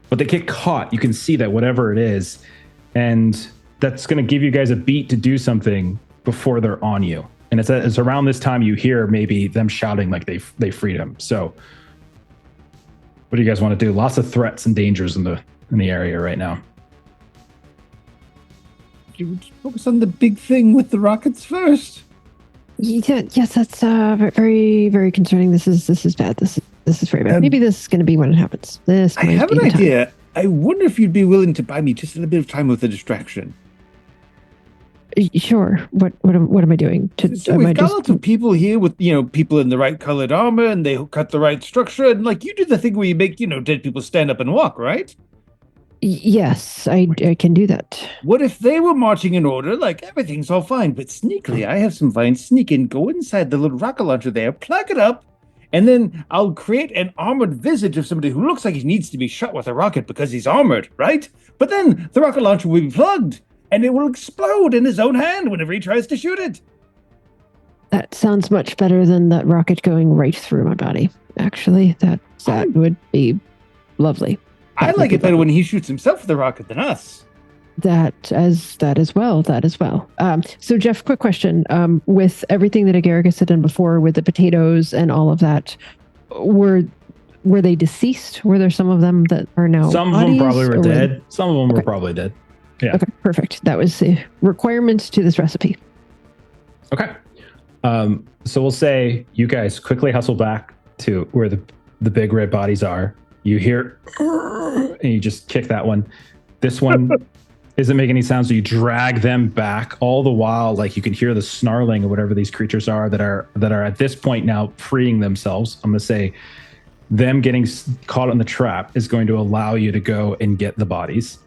but they get caught. You can see that whatever it is, and that's going to give you guys a beat to do something before they're on you. And it's around this time you hear maybe them shouting like they freed him. So what do you guys want to do? Lots of threats and dangers in the area right now. You would focus on the big thing with the rockets first. Yes, that's very, very concerning. This is bad. This is very bad. Maybe this is going to be when it happens. I have an idea. I wonder if you'd be willing to buy me just a little bit of time with a distraction. Sure. What am I doing? So we've got lots of people here with people in the right colored armor, and they cut the right structure, and like you do the thing where you make dead people stand up and walk, right? Yes, I can do that. What if they were marching in order, like everything's all fine, but sneakily I have some vines sneak in, go inside the little rocket launcher there, plug it up, and then I'll create an armored visage of somebody who looks like he needs to be shot with a rocket because he's armored, right? But then the rocket launcher will be plugged, and it will explode in his own hand whenever he tries to shoot it. That sounds much better than that rocket going right through my body. Actually, that would be lovely. I like it better when he shoots himself with a rocket than us. That as well. So Jeff, quick question. With everything that Agaricus had done before with the potatoes and all of that, were they deceased? Were there some of them that are now Some of them probably were dead. Some of them were probably dead. Yeah. Okay, perfect. That was the requirement to this recipe. Okay. So we'll say you guys quickly hustle back to where the big red bodies are. You hear, and you just kick that one. This one isn't making any sound, so you drag them back. All the while, like you can hear the snarling of whatever these creatures are that are at this point now freeing themselves. I'm going to say them getting caught in the trap is going to allow you to go and get the bodies.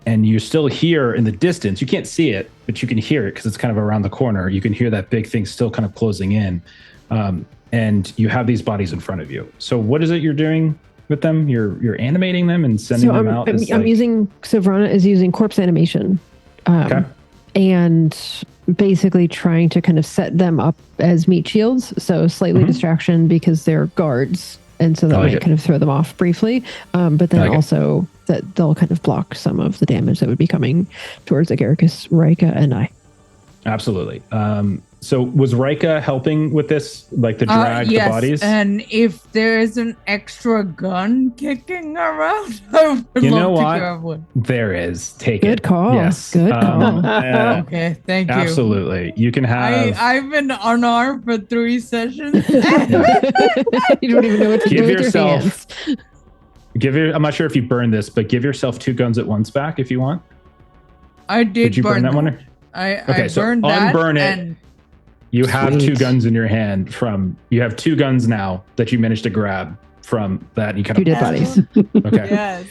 And you're still here in the distance. You can't see it, but you can hear it because it's kind of around the corner. You can hear that big thing still kind of closing in. And you have these bodies in front of you. So what is it you're doing with them? You're animating them and sending them out? Vrana is using corpse animation. Okay. And basically trying to kind of set them up as meat shields. So slightly distraction because they're guards. And so that might kind of throw them off briefly. But then also that they'll kind of block some of the damage that would be coming towards Agaricus, Rika, and I. Absolutely. So was Rika helping with this, like to drag the bodies? And if there is an extra gun kicking around, I would love to grab one. There is. Take Good it. call. Yes. Good call. Okay, thank you. Absolutely. You can have... I've been unarmed for 3 sessions. You don't even know what to do with your hands. I'm not sure if you burned this, but give yourself 2 guns at once back if you want. I did you burn that one? I so burned that unburn it. and You have Sweet. 2 guns in your hand you have 2 guns now that you managed to grab from that. You kind 2 of dead bodies. Okay. yes.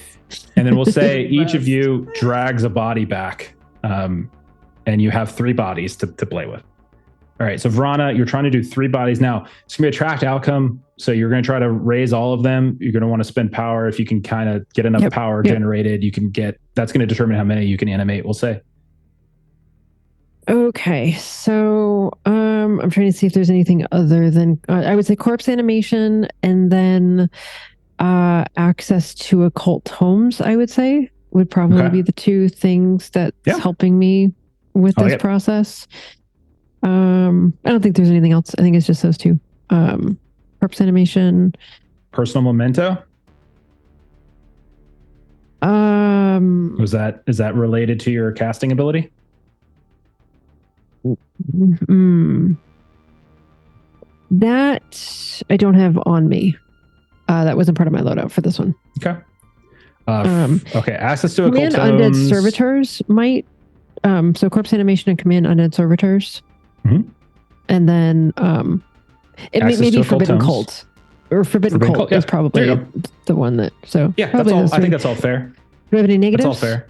And then we'll say each of Best. you drags a body back. And you have 3 bodies to play with. All right. So Vrana, you're trying to do 3 bodies now. It's going to be a tracked outcome. So you're going to try to raise all of them. You're going to want to spend power. If you can kind of get enough power generated, you can get, that's going to determine how many you can animate, we'll say. Okay, so I'm trying to see if there's anything other than I would say corpse animation and then access to occult tomes, I would say, would probably be the 2 things that's helping me with this process. I don't think there's anything else. I think it's just those 2. Corpse animation. Personal memento? Is that related to your casting ability? That I don't have on me. That wasn't part of my loadout for this one. Okay. Okay. Access to occult command tomes. undead servitors might. So corpse animation and command undead servitors. Mm-hmm. And then it may be forbidden tomes. cult. Or forbidden cult is probably the one that. So yeah, that's all. I think that's all fair. Do you have any negatives? That's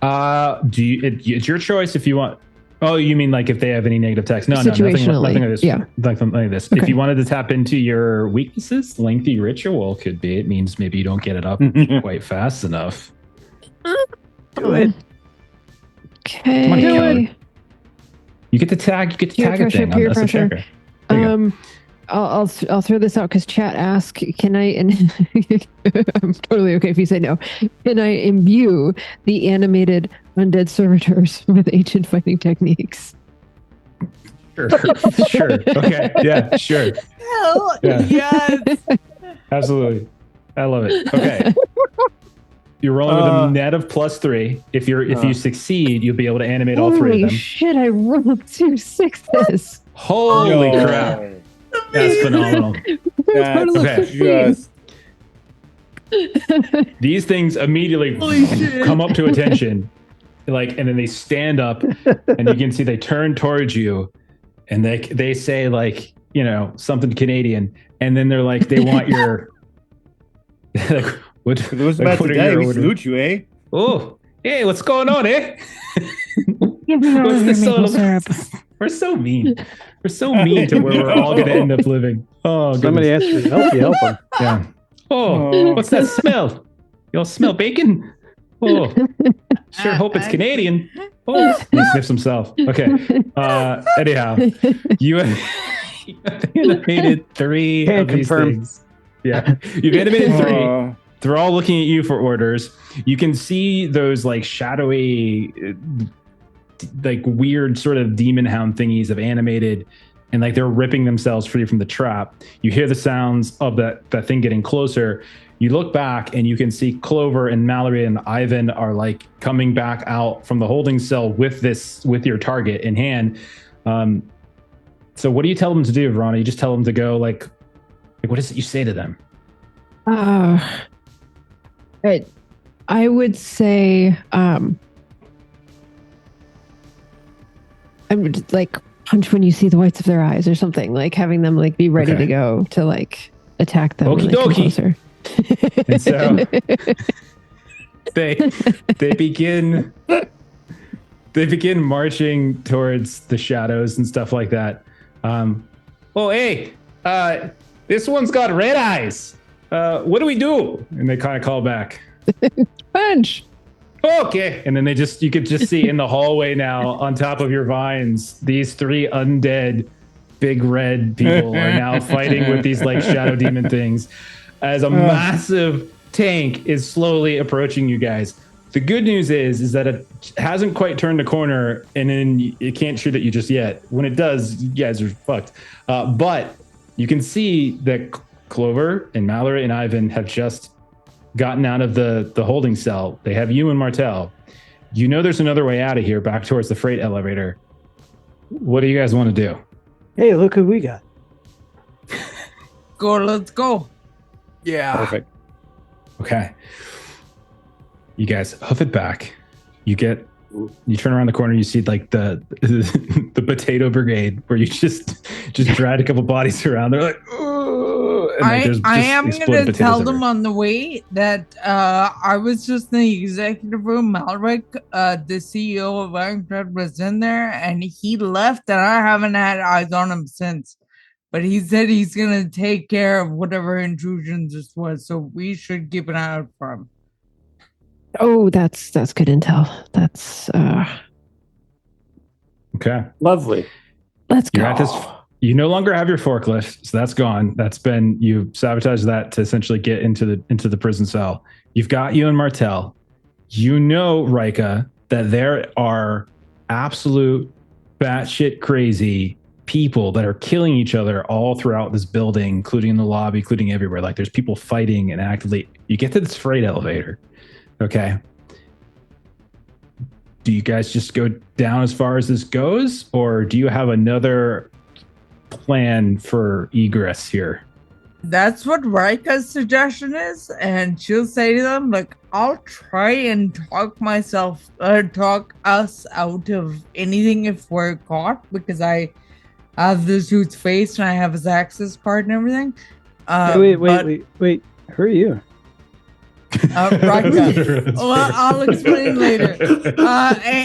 all fair. It's your choice if you want. Oh, you mean like if they have any negative text? No, nothing like this. Yeah. Nothing like this. Okay. If you wanted to tap into your weaknesses, lengthy ritual could be. It means maybe you don't get it up quite fast enough. Do it. Okay. Come on, do it. You get to tag. You get to tag a thing. Peer on this pressure. attacker. There you go. I'll throw this out because chat asked, can I, and I'm totally okay if you say no, can I imbue the animated undead servitors with ancient fighting techniques? Sure. Sure. Okay. Yeah. Sure. Hell Yeah. yes. Absolutely. I love it. Okay. You're rolling with a net of +3. If you succeed, you'll be able to animate all 3 of Holy them. shit! I rolled 2 6s. Holy crap! That's phenomenal. That's Okay. just These things immediately Holy shit. come up to attention, and then they stand up, and you can see they turn towards you, and they say something Canadian, and then they're like they want your what? for those like, about what to are die, your we orders? salute you, eh? Oh, hey, what's going on, eh? Give me all What's of the your maple soda? syrup. We're so mean. We're so mean to where we're all going to end up living. Oh, Somebody goodness. asked for help. You help them. Yeah. Oh, Oh. what's that smell? Y'all smell bacon? Oh, sure hope it's Canadian. Oh, he sniffs himself. Okay. Anyhow, you have animated 3 Can't of these confirm. things. Yeah, you've animated 3. Oh, They're all looking at you for orders. You can see those shadowy, weird sort of demon hound thingies have animated, and they're ripping themselves free from the trap. You hear the sounds of that thing getting closer. You look back and you can see Clover and Mallory and Ivan are coming back out from the holding cell with your target in hand. So what do you tell them to do, Verona? You just tell them to go what is it you say to them? I would say I would punch when you see the whites of their eyes or something, having them be ready to go to attack them when Okie they come dokie. closer. And so they begin marching towards the shadows and stuff like that. This one's got red eyes. What do we do? And they kind of call back. Punch. Okay. And then you could just see in the hallway now on top of your vines, these 3 undead big red people are now fighting with these shadow demon things as a massive tank is slowly approaching you guys. The good news is that it hasn't quite turned a corner, and then it can't shoot at you just yet. When it does, you guys are fucked. But you can see that Clover and Mallory and Ivan have just gotten out of the holding cell. They have you and Martel. You know there's another way out of here, back towards the freight elevator. What do you guys want to do? Hey, look who we got. Let's go. Yeah. perfect. Okay. You guys hoof it back. You get You turn around the corner, you see like the the potato brigade, where you just dragged a couple bodies around. They're like, oh, I am going to tell them on the way that I was just in the executive room. Malric, the CEO of Ironclad, was in there, and he left, and I haven't had eyes on him since. But he said he's going to take care of whatever intrusion this was, so we should keep an eye out for him. Oh, that's good intel. That's okay. Lovely. Let's go. You're at this. You no longer have your forklift, so that's gone. That's been, you sabotaged that to essentially get into the prison cell. You've got you and Martel. You know, Rika, that there are absolute batshit crazy people that are killing each other all throughout this building, including in the lobby, including everywhere. Like there's people fighting and actively. You get to this freight elevator. Okay. Do you guys just go down as far as this goes, or do you have another plan for egress here? That's what Rika's suggestion is, and she'll say to them, like, I'll try and talk us out of anything if we're caught, because I have the suit's face and I have his access card and everything. Wait. Who are you? Rika. Well, I'll explain later.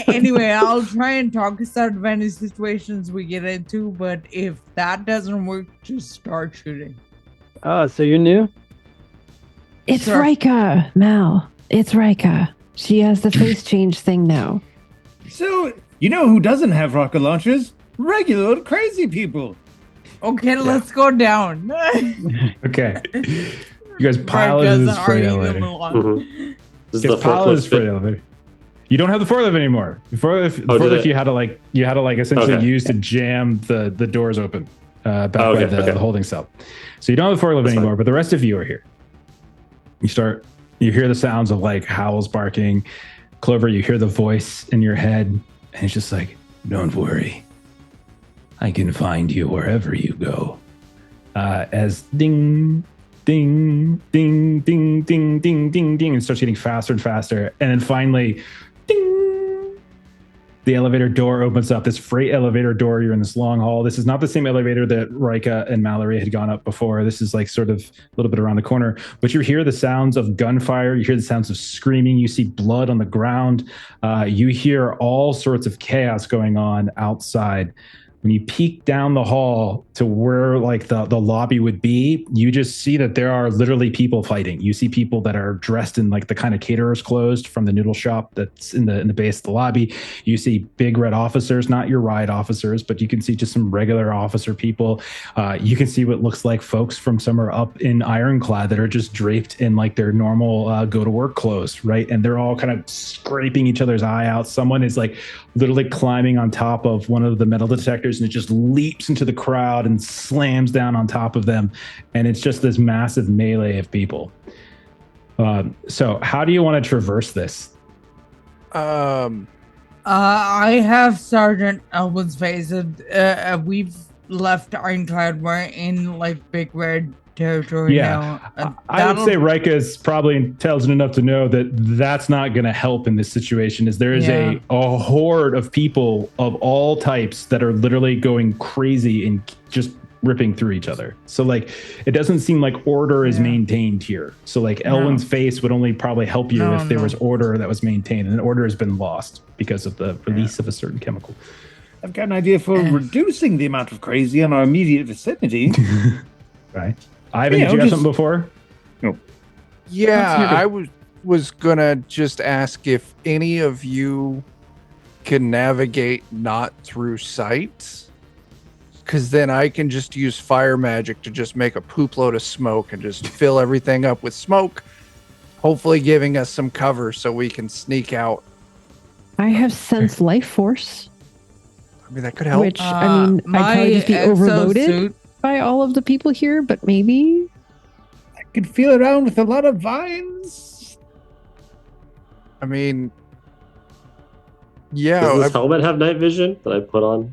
Anyway, I'll try and talk us out of any situations we get into, but if that doesn't work, just start shooting. Oh, so you're new? It's Sure. Rika, Mal. It's Rika. She has the face change thing now. So, you know who doesn't have rocket launchers? Regular old crazy people. Okay, let's go down. Okay. You guys pile into this freight elevator. Mm-hmm. This is You the guys pile into this forklift. freight elevator. You don't have the forklift anymore. Forklift you had to like essentially use to jam the doors open back by the holding cell. So you don't have the forklift anymore, but the rest of you are here. You hear the sounds of like howls barking. Clover, you hear the voice in your head, and it's just like, don't worry. I can find you wherever you go. As ding, ding, ding, ding, ding, ding, ding, ding, and starts getting faster and faster. And then finally, ding, the elevator door opens up. This freight elevator door, you're in this long hall. This is not the same elevator that Rika and Mallory had gone up before. This is like sort of a little bit around the corner. But you hear the sounds of gunfire. You hear the sounds of screaming. You see blood on the ground. You hear all sorts of chaos going on outside. When you peek down the hall to where like the lobby would be, you just see that there are literally people fighting. You see people that are dressed in like the kind of caterer's clothes from the noodle shop that's in the base of the lobby. You see big red officers, not your riot officers, but you can see just some regular officer people. You can see what looks like folks from somewhere up in Ironclad that are just draped in like their normal go to work clothes, right? And they're all kind of scraping each other's eye out. Someone is like literally climbing on top of one of the metal detectors, and it just leaps into the crowd and slams down on top of them. And it's just this massive melee of people. So how do you want to traverse this? I have Sergeant Elwood's face. We've left Ironclad. We're in like big red territory now. I would say Rika is probably intelligent enough to know that that's not going to help in this situation. Is there is a horde of people of all types that are literally going crazy and just ripping through each other. So like it doesn't seem like order is maintained here. So like Elwyn's face would only probably help you if there was order that was maintained, and order has been lost because of the release of a certain chemical. I've got an idea for reducing the amount of crazy in our immediate vicinity. Right. Ivan, did you have something before? No. Yeah, I was gonna just ask if any of you can navigate not through sight, because then I can just use fire magic to just make a poop load of smoke and just fill everything up with smoke, hopefully giving us some cover so we can sneak out. I have sense life force. I mean, that could help. Which, I mean, I'd probably just be overloaded by all of the people here, but maybe I could feel around with a lot of vines. I mean, yeah. Does this helmet have night vision that I put on?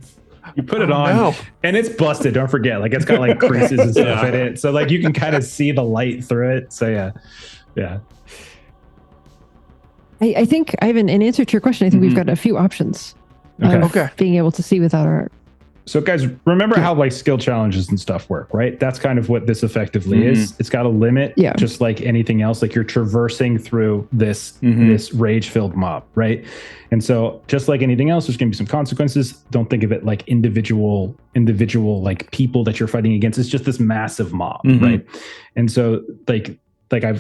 You put it on, and it's busted. Don't forget, like it's got like creases and stuff in it, so like you can kind of see the light through it. So yeah. I think, Ivan, in answer to your question, I think we've got a few options of being able to see without our. So guys, remember how like skill challenges and stuff work, right? That's kind of what this effectively is. It's got a limit, just like anything else. Like you're traversing through this rage-filled mob, right? And so just like anything else, there's going to be some consequences. Don't think of it like individual like people that you're fighting against. It's just this massive mob, right? And so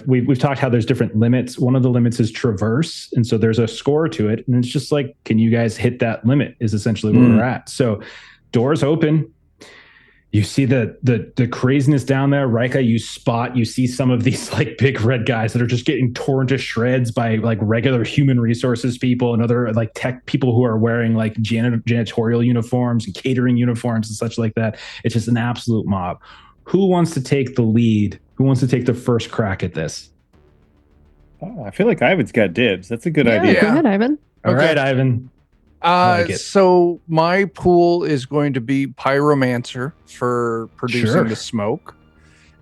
we've talked how there's different limits. One of the limits is traverse, and so there's a score to it, and it's just like, can you guys hit that limit? Is essentially where we're at. So doors open. You see the craziness down there. Rika, you see some of these like big red guys that are just getting torn to shreds by like regular human resources people and other like tech people who are wearing like janitorial uniforms and catering uniforms and such like that. It's just an absolute mob. Who wants to take the lead? Who wants to take the first crack at this? Oh, I feel like Ivan's got dibs. That's a good idea. Go ahead, Ivan. All right, Ivan. So my pool is going to be pyromancer for producing the smoke,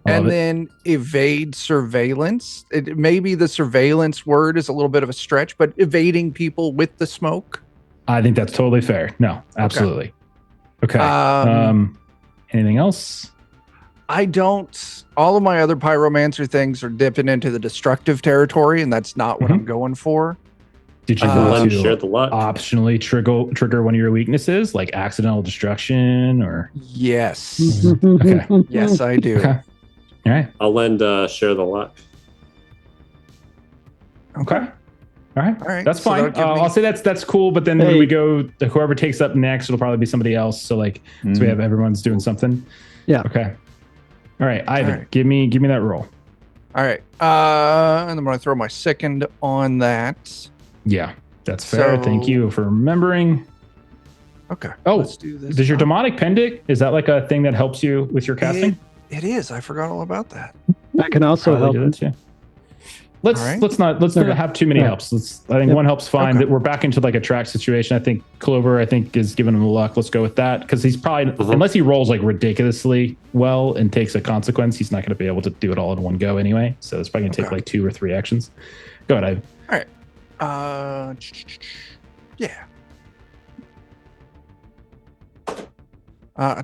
and then evade surveillance. Maybe the surveillance word is a little bit of a stretch, but evading people with the smoke. I think that's totally fair. No, absolutely. Okay. Anything else? I don't. All of my other pyromancer things are dipping into the destructive territory, and that's not what I'm going for. Did you want to share the luck? Optionally trigger one of your weaknesses, like accidental destruction, or? Yes. Okay. Yes, I do. Okay. All right. I'll lend share the luck. Okay. All right. That's So fine. I'll say that's cool. But then when we go, whoever takes up next, it'll probably be somebody else. So like, so we have everyone's doing something. Yeah. Okay. All right, Ivan, give me that roll. All right. And I'm going to throw my second on that. Yeah, that's fair. Thank you for remembering. Okay. Oh, let's do this. Does your demonic pendant, is that like a thing that helps you with your casting? It is. I forgot all about that. That can also help. Let's not have too many helps. I think one helps fine. That we're back into like a track situation. I think Clover, is giving him the luck. Let's go with that, because he's probably unless he rolls like ridiculously well and takes a consequence, he's not going to be able to do it all in one go anyway. So it's probably going to take like 2 or 3 actions. Go ahead, Ivan. All right. Yeah.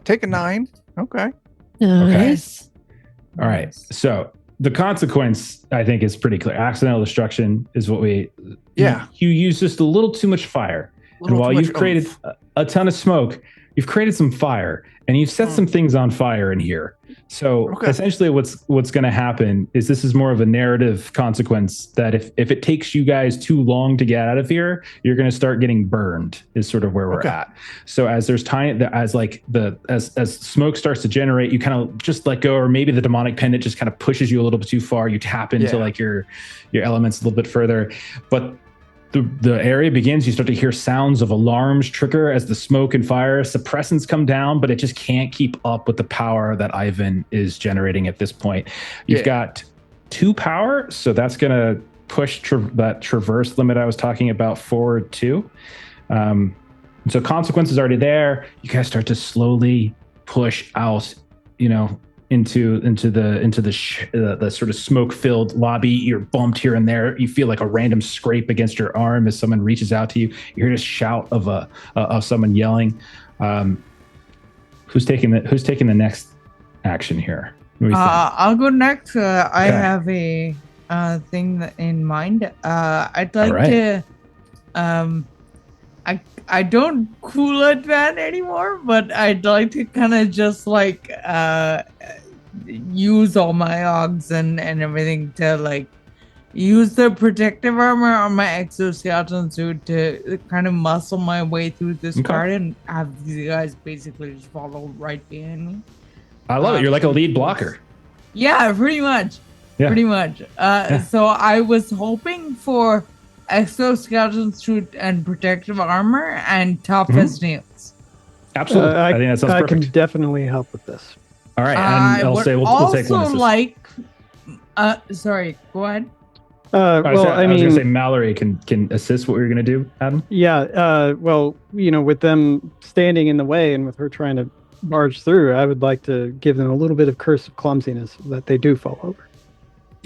Take a 9. Okay. Nice. All right. So the consequence, I think, is pretty clear. Accidental destruction is what you use just a little too much fire. And while you've created a ton of smoke, you've created some fire, and you've set some things on fire in here. So essentially what's going to happen is this is more of a narrative consequence that if it takes you guys too long to get out of here, you're going to start getting burned is sort of where we're at. So as there's time, as smoke starts to generate, you kind of just let go, or maybe the demonic pendant just kind of pushes you a little bit too far. You tap into like your elements a little bit further, but the area begins, you start to hear sounds of alarms trigger as the smoke and fire suppressants come down, but it just can't keep up with the power that Ivan is generating at this point. You've got 2 power, so that's going to push that traverse limit I was talking about forward 2. So consequence is already there. You guys start to slowly push out, into the sort of smoke-filled lobby. You're bumped here and there. You feel like a random scrape against your arm as someone reaches out to you. You hear a shout of someone yelling. Who's taking the next action here? I'll go next. I have a thing in mind. I'd like to. I don't cool it that anymore, but I'd like to kind of just like use all my Ogs and everything to like use the protective armor on my exoskeleton suit to kind of muscle my way through this part and have these guys basically just follow right behind me. I love it. You're like a lead blocker. Yeah, pretty much. Yeah. Pretty much. So I was hoping for exoskeleton suit and protective armor and tough as nails. Absolutely. I think that sounds perfect. I can definitely help with this. All right. And I'll say we'll take one assist. Sorry, go ahead. I was going to say Mallory can assist what we're going to do, Adam. Yeah. With them standing in the way and with her trying to barge through, I would like to give them a little bit of curse of clumsiness so that they do fall over.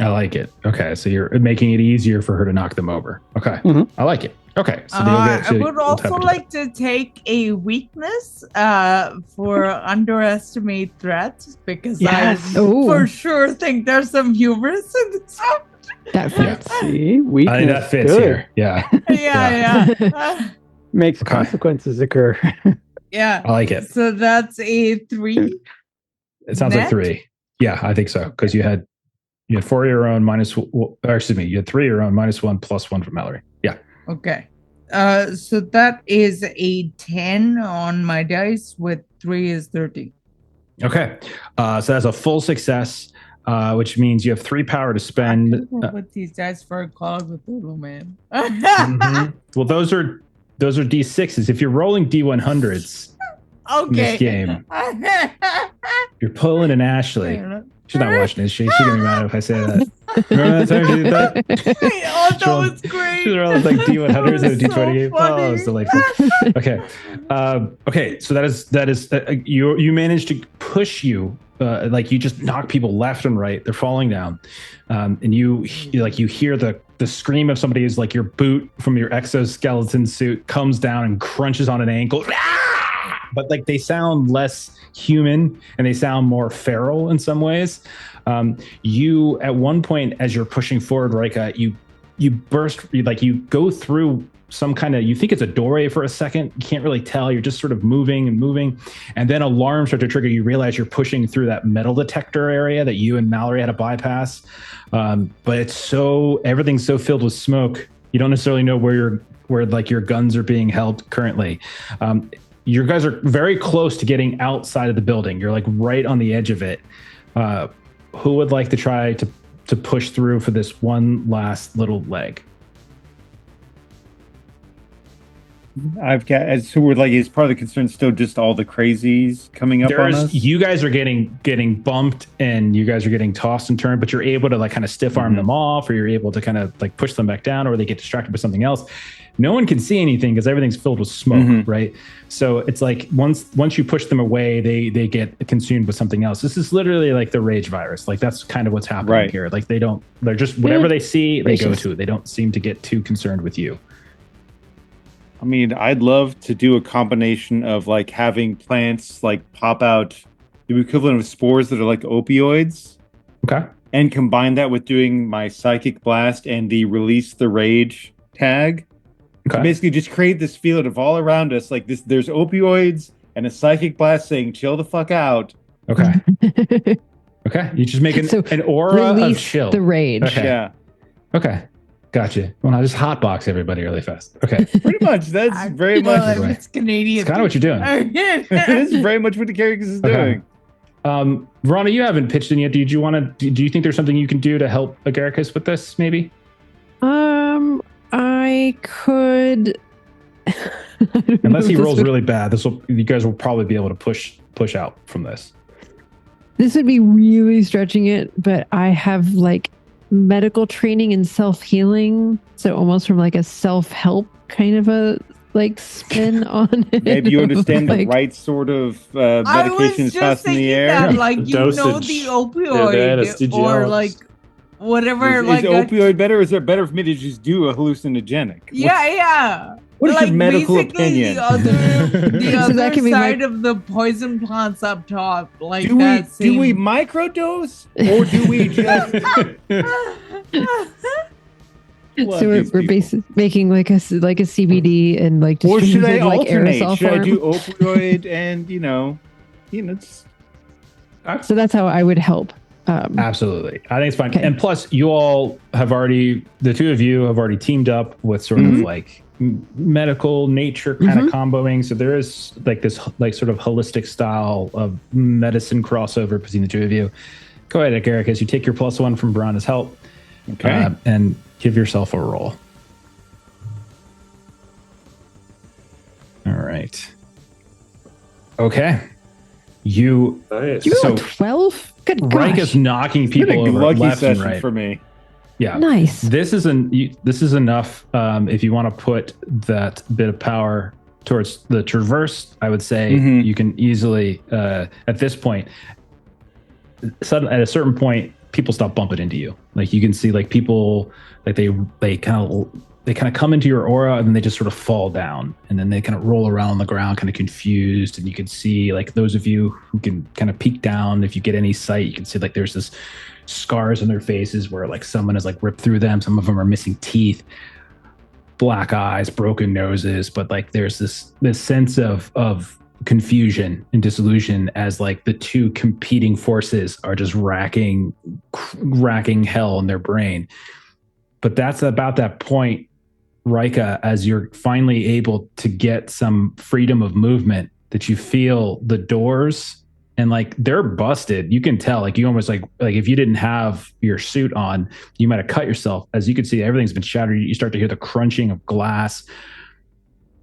I like it. Okay, so you're making it easier for her to knock them over. Okay, Mhm. I like it. Okay, so I would also like to take a weakness for underestimate threats because Yes. I Ooh. for sure think there's some hubris in this. That fits. See, I weakness. think that fits Good. here. Yeah, Yeah. Makes Okay. consequences occur. Yeah. I like it. So that's a 3. It sounds like Net? 3. Yeah, I think so because you had 4 of your own minus. Or excuse me, you had 3 of your own -1 +1 from Mallory. Yeah. Okay. So that is a 10 on my dice with 3 is 13. Okay. So that's a full success, which means you have 3 power to spend. I could work with these dice for a call with Cthulhu, man. Mhm. Well, those are D6s. If you're rolling D100s in this Okay. game, you're pulling an Ashley. She's not watching this. She's gonna be mad if I say that. Remember that time she did that? Oh, that rolling- was great. She's rolling like D100s and a That was so D28. Oh, it was delightful. Okay. Okay. So that is you managed to push you. Like you just knock people left and right. They're falling down, and you hear the scream of somebody who's like your boot from your exoskeleton suit comes down and crunches on an ankle. But like they sound less human and they sound more feral in some ways. You at one point as you're pushing forward, Rika, you burst, you go through some kind of, you think it's a doorway for a second. You can't really tell. You're just sort of moving, and then alarms start to trigger. You realize you're pushing through that metal detector area that you and Mallory had to bypass. But everything's so filled with smoke. You don't necessarily know where your guns are being held currently. You guys are very close to getting outside of the building. You're like right on the edge of it. Who would like to try to push through for this one last little leg? I've got, so we're like, is part of the concern still just all the crazies coming up on us? You guys are getting bumped and you guys are getting tossed and turned, but you're able to like kind of stiff arm them off, or you're able to kind of like push them back down, or they get distracted by something else. No one can see anything because everything's filled with smoke, right? So it's like once you push them away, they get consumed with something else. This is literally like the rage virus. Like that's kind of what's happening here. Like they're just whatever they see, they go to. They don't seem to get too concerned with you. I mean, I'd love to do a combination of like having plants like pop out the equivalent of spores that are like opioids. Okay. And combine that with doing my psychic blast and the release the rage tag. Okay. To basically just create this field of all around us. Like this, there's opioids and a psychic blast saying, chill the fuck out. Okay. Okay. You just make an aura of chill. The rage. Okay. Yeah. Okay. Gotcha. Well, I just hotbox everybody really fast. Okay. Pretty much. That's very much. It's Canadian. It's kind of what you're doing. This is very much what the characters is doing. Verona, you haven't pitched in yet. Do you think there's something you can do to help Agaricus with this, maybe? I could. Unless he rolls really bad, you guys will probably be able to push out from this. This would be really stretching it, but I have like medical training and self-healing, so almost from like a self-help kind of a like spin on it. Maybe you understand the right sort of medication is tossed in the air. That, like you know Dosage. the opioid or like whatever. Is like opioid better, or is it better for me to just do a hallucinogenic? Yeah. What is like your medical basically opinion? The So other that can be side of the poison plants up top, like do we same- microdose, or do we just? So we're basically making like a CBD and like Or should I distributed, like alternate? aerosol Should I form. do opioid and just... So that's how I would help. Absolutely. I think it's fine. Okay. And plus, you all have the two of you have already teamed up with sort of like medical nature kind of comboing. So there is like this like sort of holistic style of medicine crossover between the two of you. Go ahead, Agaricus. You take your +1 from Brana's help. Okay. And give yourself a roll. All right. Okay. You Nice. You So, rolled 12? Good Reich gosh. is knocking It's been people a over lucky left and session right. for me. Yeah. Nice. This is enough. If you want to put that bit of power towards the traverse, I would say you can easily at this point. At a certain point, people stop bumping into you. Like you can see like people like they kind of come into your aura and then they just sort of fall down and then they kind of roll around on the ground kind of confused, and you can see like those of you who can kind of peek down, if you get any sight, you can see like there's this scars on their faces where like someone has like ripped through them. Some of them are missing teeth, black eyes, broken noses, but like there's this sense of confusion and disillusion as like the two competing forces are just racking hell in their brain. But that's about that point, Rika, as you're finally able to get some freedom of movement, that you feel the doors and like they're busted. You can tell, like you almost like if you didn't have your suit on, you might have cut yourself. As you can see, everything's been shattered. You start to hear the crunching of glass,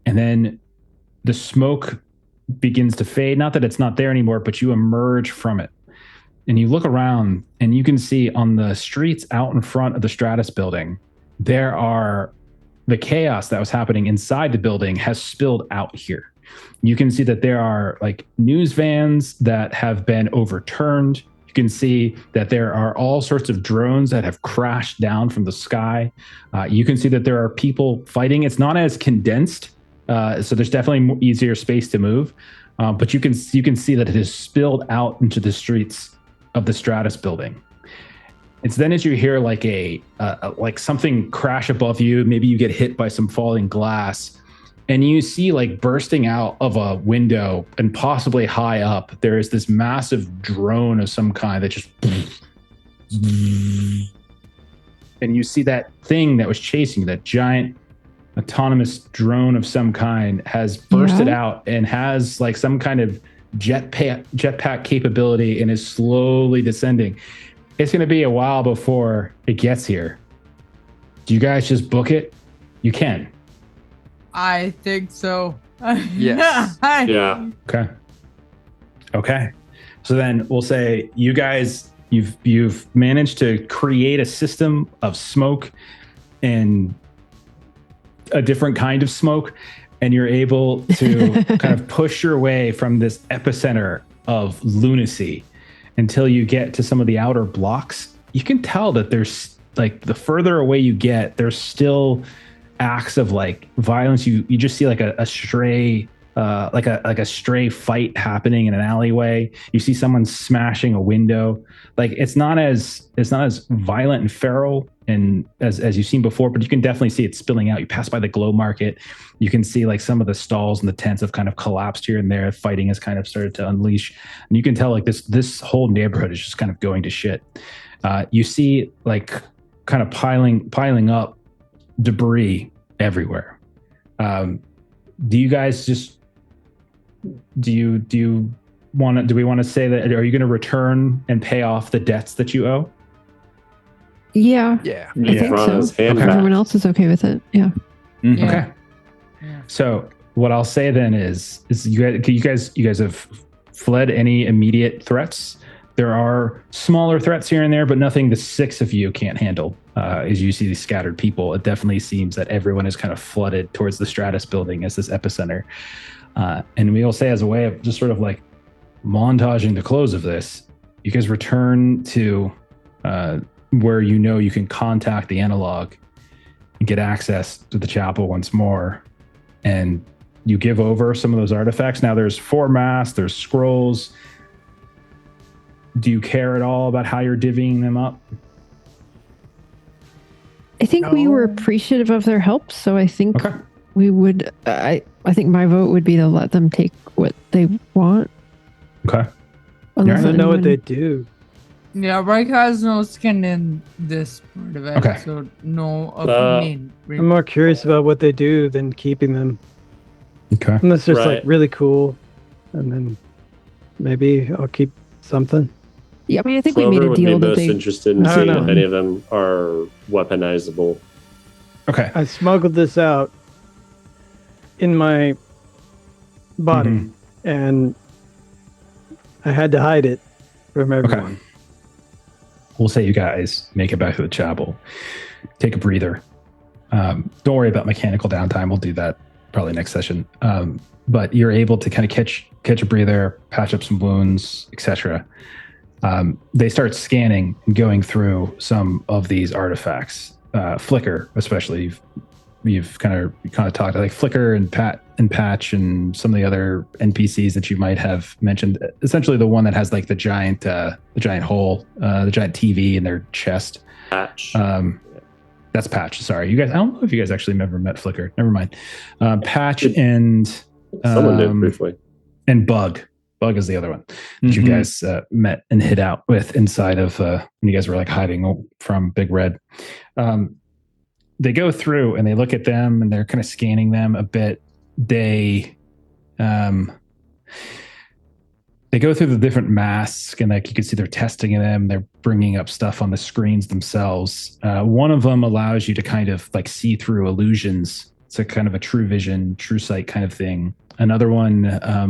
and then the smoke begins to fade. Not that it's not there anymore, but you emerge from it. And you look around and you can see on the streets out in front of the Stratus building, there are the chaos that was happening inside the building has spilled out here. You can see that there are like news vans that have been overturned. You can see that there are all sorts of drones that have crashed down from the sky. You can see that there are people fighting. It's not as condensed, so there's definitely easier space to move. But you can see that it has spilled out into the streets of the Stratus building. It's then as you hear like like something crash above you, maybe you get hit by some falling glass, and you see like bursting out of a window and possibly high up, there is this massive drone of some kind that just, and you see that thing that was chasing you, that giant autonomous drone of some kind has bursted out and has like some kind of jetpack capability and is slowly descending. It's going to be a while before it gets here. Do you guys just book it? You can. I think so. Yes. Yeah. Okay. So then we'll say you guys, you've managed to create a system of smoke and a different kind of smoke, and you're able to kind of push your way from this epicenter of lunacy until you get to some of the outer blocks. You can tell that there's like the further away you get, there's still acts of like violence. You just see like a stray like a stray fight happening in an alleyway. You see someone smashing a window. Like it's not as violent and feral and as you've seen before, but you can definitely see it spilling out. You pass by the glow market, you can see like some of the stalls and the tents have kind of collapsed here and there. Fighting has kind of started to unleash, and you can tell like this whole neighborhood is just kind of going to shit. You see like kind of piling up debris everywhere. Do you guys just do we want to say that, are you going to return and pay off the debts that you owe? Yeah. Yeah. I think so. Everyone else is okay with it. Yeah. Mm-hmm. Okay. Yeah. So what I'll say then is you guys have fled any immediate threats. There are smaller threats here and there, but nothing the six of you can't handle. As you see these scattered people, it definitely seems that everyone is kind of flooded towards the Stratus building as this epicenter. And we will say, as a way of just sort of like montaging the close of this, you guys return to where you can contact the analog and get access to the chapel once more. And you give over some of those artifacts. Now there's 4 masks, there's scrolls. Do you care at all about how you're divvying them up? I think we were appreciative of their help, so I think we would. I think my vote would be to let them take what they want. Okay. Unless I know what they do. Yeah, Mike has no skin in this part of it, Okay. so no opinion. I'm more curious about what they do than keeping them. Okay. Unless they're like really cool, and then maybe I'll keep something. Yeah, I mean, I think Clover we made a deal would be that most they. interested in seeing if any of them are weaponizable. Okay. I smuggled this out in my body, and I had to hide it from everyone. Okay. We'll say you guys make it back to the chapel. Take a breather. Don't worry about mechanical downtime. We'll do that probably next session. But you're able to kind of catch a breather, patch up some wounds, etc. They start scanning and going through some of these artifacts. Flicker, especially, you've kind of talked like Flicker and Patch and some of the other NPCs that you might have mentioned. Essentially, the one that has like the giant hole, the giant TV in their chest. Patch. That's Patch. Sorry, you guys. I don't know if you guys actually ever met Flicker. Never mind. Patch and someone did briefly. And Bug. Bug is the other one that you guys met and hid out with inside of when you guys were like hiding from Big Red. They go through and they look at them and they're kind of scanning them a bit. They go through the different masks and like you can see they're testing them. They're bringing up stuff on the screens themselves. One of them allows you to kind of like see through illusions. It's a kind of a true vision, true sight kind of thing. Another one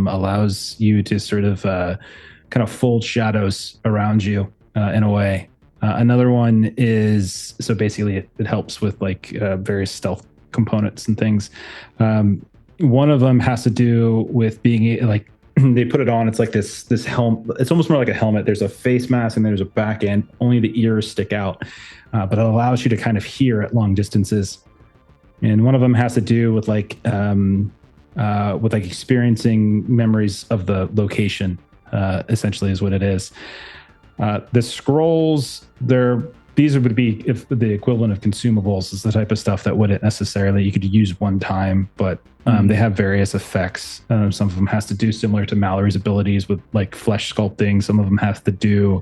allows you to sort of kind of fold shadows around you in a way. Another one is, so basically it helps with like various stealth components and things. One of them has to do with being like, they put it on, it's like this helmet. It's almost more like a helmet. There's a face mask and there's a back end. Only the ears stick out, but it allows you to kind of hear at long distances. And one of them has to do with like experiencing memories of the location, essentially is what it is. The scrolls, these would be if the equivalent of consumables, is the type of stuff that wouldn't necessarily, you could use one time, but they have various effects. Some of them has to do similar to Mallory's abilities with like flesh sculpting. Some of them have to do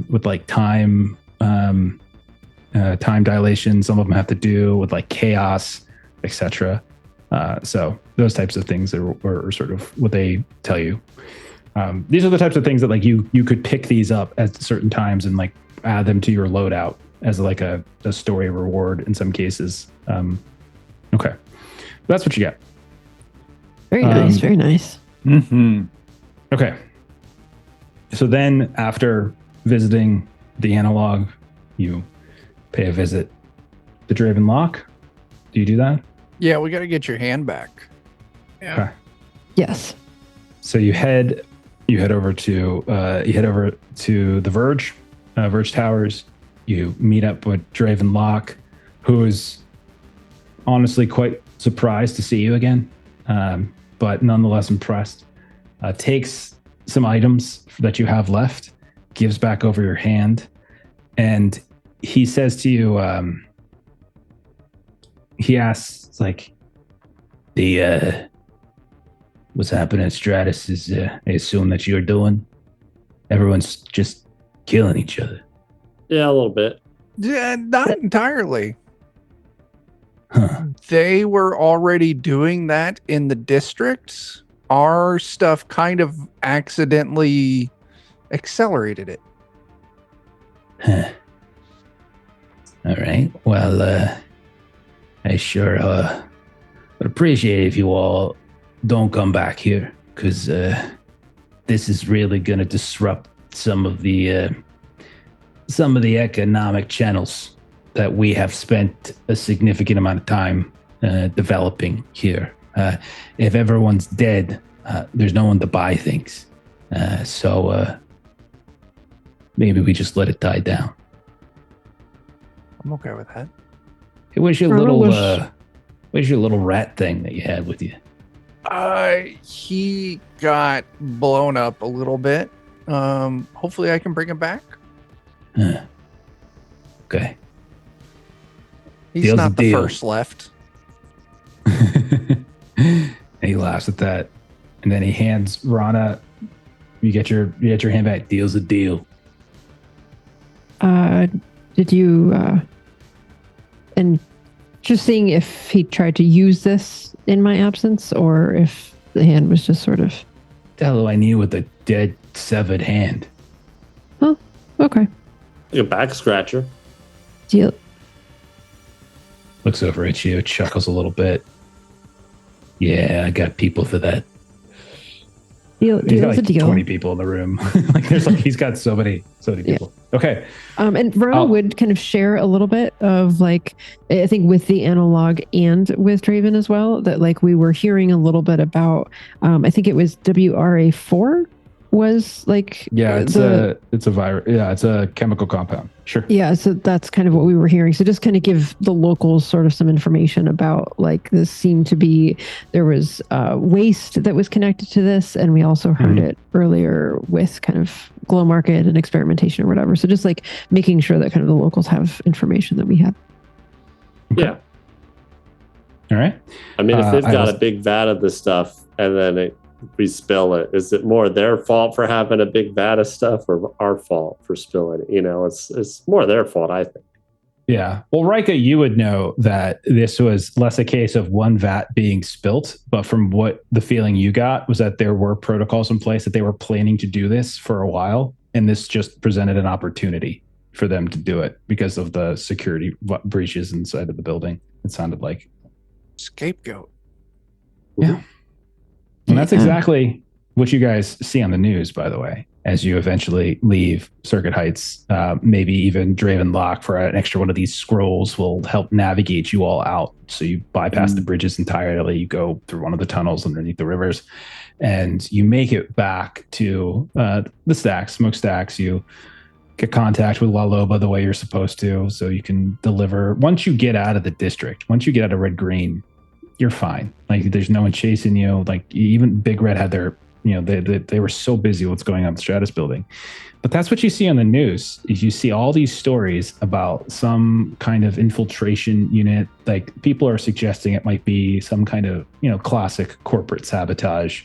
with like time dilation. Some of them have to do with like chaos, etc. So those types of things are sort of what they tell you. These are the types of things that like you could pick these up at certain times and like add them to your loadout as like a story reward in some cases. Okay, that's what you got. Very nice, very nice. Mm-hmm. Okay, so then after visiting the analog, you pay a visit to Draven Lock. Do you do that? Yeah, we got to get your hand back. Yeah. Okay. Yes. So you head over to the Verge Towers. You meet up with Draven Lock, who is honestly quite surprised to see you again, but nonetheless impressed. Takes some items that you have left, gives back over your hand, and he says to you, he asks like, what's happening at Stratus is, I assume that you're doing. Everyone's just killing each other. Yeah, a little bit. Yeah, not entirely. Huh. They were already doing that in the districts. Our stuff kind of accidentally accelerated it. Huh. All right. Well, I sure would appreciate it if you all don't come back here, because this is really going to disrupt some of the economic channels that we have spent a significant amount of time developing here. If everyone's dead, there's no one to buy things. So maybe we just let it die down. I'm okay with that. Hey, where's your little rat thing that you had with you? He got blown up a little bit. Hopefully I can bring him back. Okay. He's Deal's not a the deal. first left. He laughs at that, and then he hands Rana. You get your hand back. Deal's a deal. Did you and just seeing if he tried to use this in my absence, or if the hand was just sort of. The hell do I need with a dead, severed hand? Oh, okay. Like a back scratcher. Deal. Looks over at you, chuckles a little bit. Yeah, I got people for that. He's He's got a like deal. 20 people in the room. He's got so many people. Okay. And Rona would kind of share a little bit of like, I think with the analog and with Draven as well, that like we were hearing a little bit about, I think it was WRA4 was like it's a virus. Yeah, it's a chemical compound. Sure. Yeah, so that's kind of what we were hearing. So just kind of give the locals sort of some information about like this seemed to be there was waste that was connected to this, and we also heard it earlier with kind of glow market and experimentation or whatever. So just like making sure that kind of the locals have information that we have. Okay. Yeah. All right. I mean, if they've got a big vat of this stuff and then we spill it, is it more their fault for having a big vat of stuff or our fault for spilling it? It's more their fault, I think. Yeah. Well, Rika, you would know that this was less a case of one vat being spilt, but from what the feeling you got was that there were protocols in place that they were planning to do this for a while. And this just presented an opportunity for them to do it because of the security breaches inside of the building. It sounded like. Scapegoat. Yeah. And that's exactly what you guys see on the news, by the way, as you eventually leave Circuit Heights. Maybe even Draven Lock for an extra one of these scrolls will help navigate you all out. So you bypass the bridges entirely. You go through one of the tunnels underneath the rivers, and you make it back to the smokestacks. You get contact with La Loba the way you're supposed to, so you can deliver. Once you get out of the district, once you get out of Red Green, you're fine. Like there's no one chasing you. Like even Big Red had their, they were so busy with what's going on in the Stratus building. But that's what you see on the news is you see all these stories about some kind of infiltration unit. Like people are suggesting it might be some kind of, classic corporate sabotage.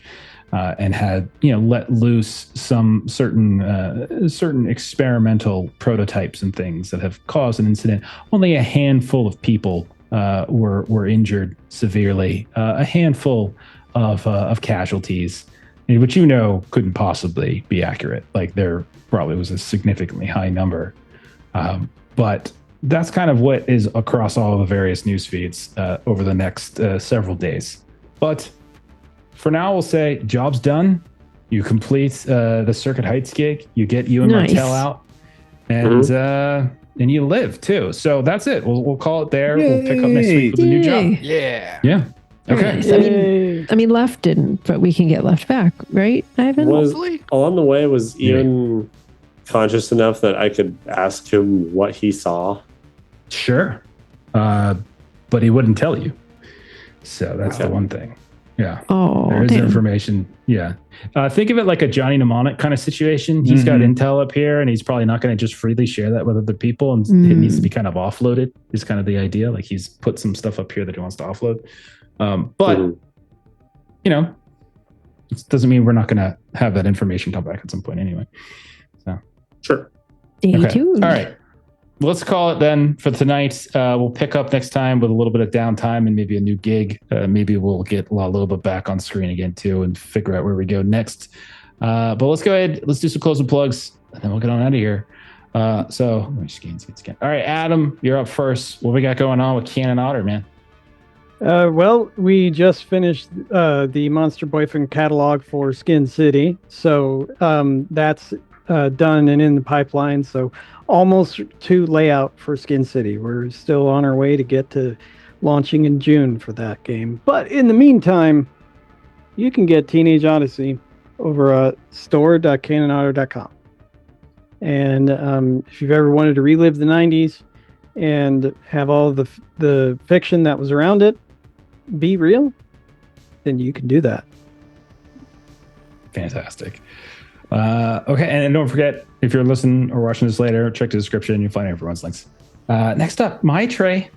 And had let loose some certain experimental prototypes and things that have caused an incident. Only a handful of people were injured severely. A handful of casualties, which couldn't possibly be accurate. Like there probably was a significantly high number, but that's kind of what is across all of the various news feeds over the next several days. But for now, we'll say job's done. You complete the Circuit Heights gig. You get you and Martel out, and you live too. So that's it. We'll call it there. Yay. We'll pick up next week with a new job. Yeah. Yeah. Okay. Nice. I mean, left didn't, but we can get left back, right, Ivan? Along the way, was Ian conscious enough that I could ask him what he saw? Sure, but he wouldn't tell you. So that's the one thing. Yeah. Oh, there is information. Yeah. Think of it like a Johnny Mnemonic kind of situation. He's got intel up here, and he's probably not going to just freely share that with other people, and it needs to be kind of offloaded is kind of the idea. Like he's put some stuff up here that he wants to offload. But, it doesn't mean we're not going to have that information come back at some point anyway. So Sure. Stay tuned. All right. Let's call it then for tonight. We'll pick up next time with a little bit of downtime and maybe a new gig. Maybe we'll get La Loba back on screen again too and figure out where we go next. But let's go ahead. Let's do some closing plugs and then we'll get on out of here. So let me scan. All right, Adam, you're up first. What we got going on with Cannon Otter, man? Well, we just finished the Monster Boyfriend catalog for Skin City. So that's done and in the pipeline. So almost to layout for Skin City. We're still on our way to get to launching in June for that game. But in the meantime, you can get Teenage Odyssey over at store.canonotter.com. And if you've ever wanted to relive the 90s and have all the fiction that was around it be real, then you can do that. Fantastic. Okay, and don't forget, if you're listening or watching this later, check the description. You'll find everyone's links. Next up, My Trey.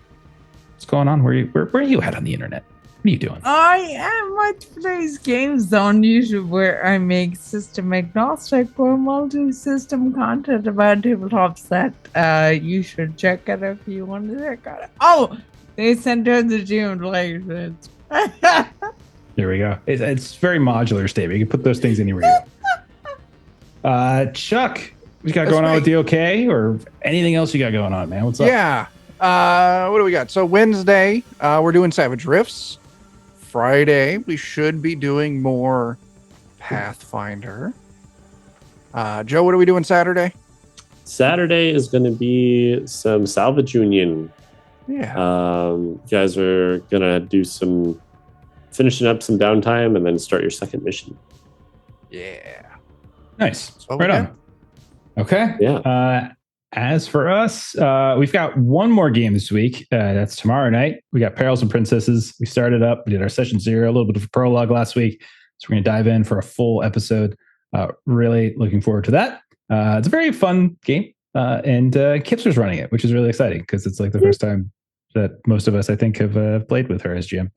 What's going on? Where are you at on the internet? What are you doing? I am at Today's Games on YouTube, where I make system agnostic or multi-system content about tabletops that you should check out if you want to check out. Oh, they sent out the June license. There we go. It's very modular statement. You can put those things anywhere you go. Chuck, what you got going on with DOK or anything else you got going on, man? What's up? Yeah. What do we got? So Wednesday, we're doing Savage Rifts. Friday, we should be doing more Pathfinder. Joe, what are we doing Saturday? Saturday is going to be some Salvage Union. Yeah. You guys are going to do finishing up some downtime and then start your second mission. Yeah. Nice. So Right on. Okay. Yeah. As for us, we've got one more game this week. That's tomorrow night. We got Perils and Princesses. We started up. We did our session 0, a little bit of a prologue last week. So we're going to dive in for a full episode. Really looking forward to that. It's a very fun game. And Kipster's running it, which is really exciting because it's like the first time that most of us, I think, have played with her as GM.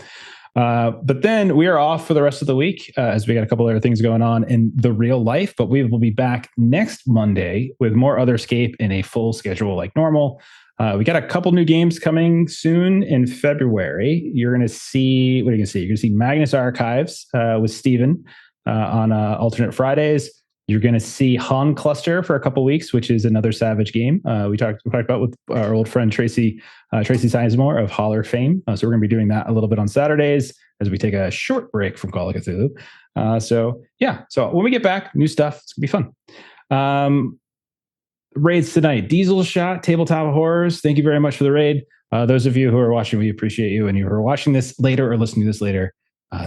But then we are off for the rest of the week as we got a couple other things going on in the real life. But we will be back next Monday with more Otherscape in a full schedule like normal. We got a couple new games coming soon in February. You're going to see, what are you going to see? You're going to see Magnus Archives with Steven on alternate Fridays. You're going to see Han Cluster for a couple weeks, which is another Savage game we talked about with our old friend Tracy Sizemore of Holler fame. So we're going to be doing that a little bit on Saturdays as we take a short break from Call of Cthulhu. So when we get back, new stuff. It's going to be fun. Raids tonight. Diesel Shot, Tabletop Horrors. Thank you very much for the raid. Those of you who are watching, we appreciate you. And you who are watching this later or listening to this later,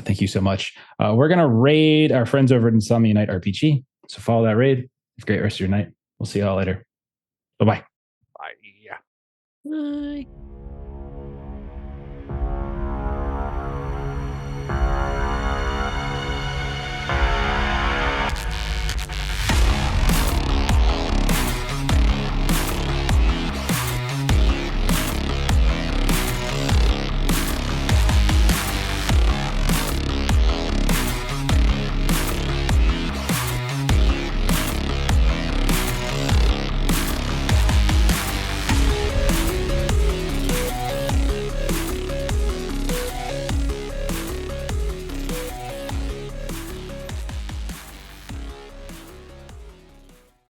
thank you so much. We're going to raid our friends over at Insomnia Night RPG. So follow that raid. Have a great rest of your night. We'll see y'all later. Bye-bye. Bye. Bye.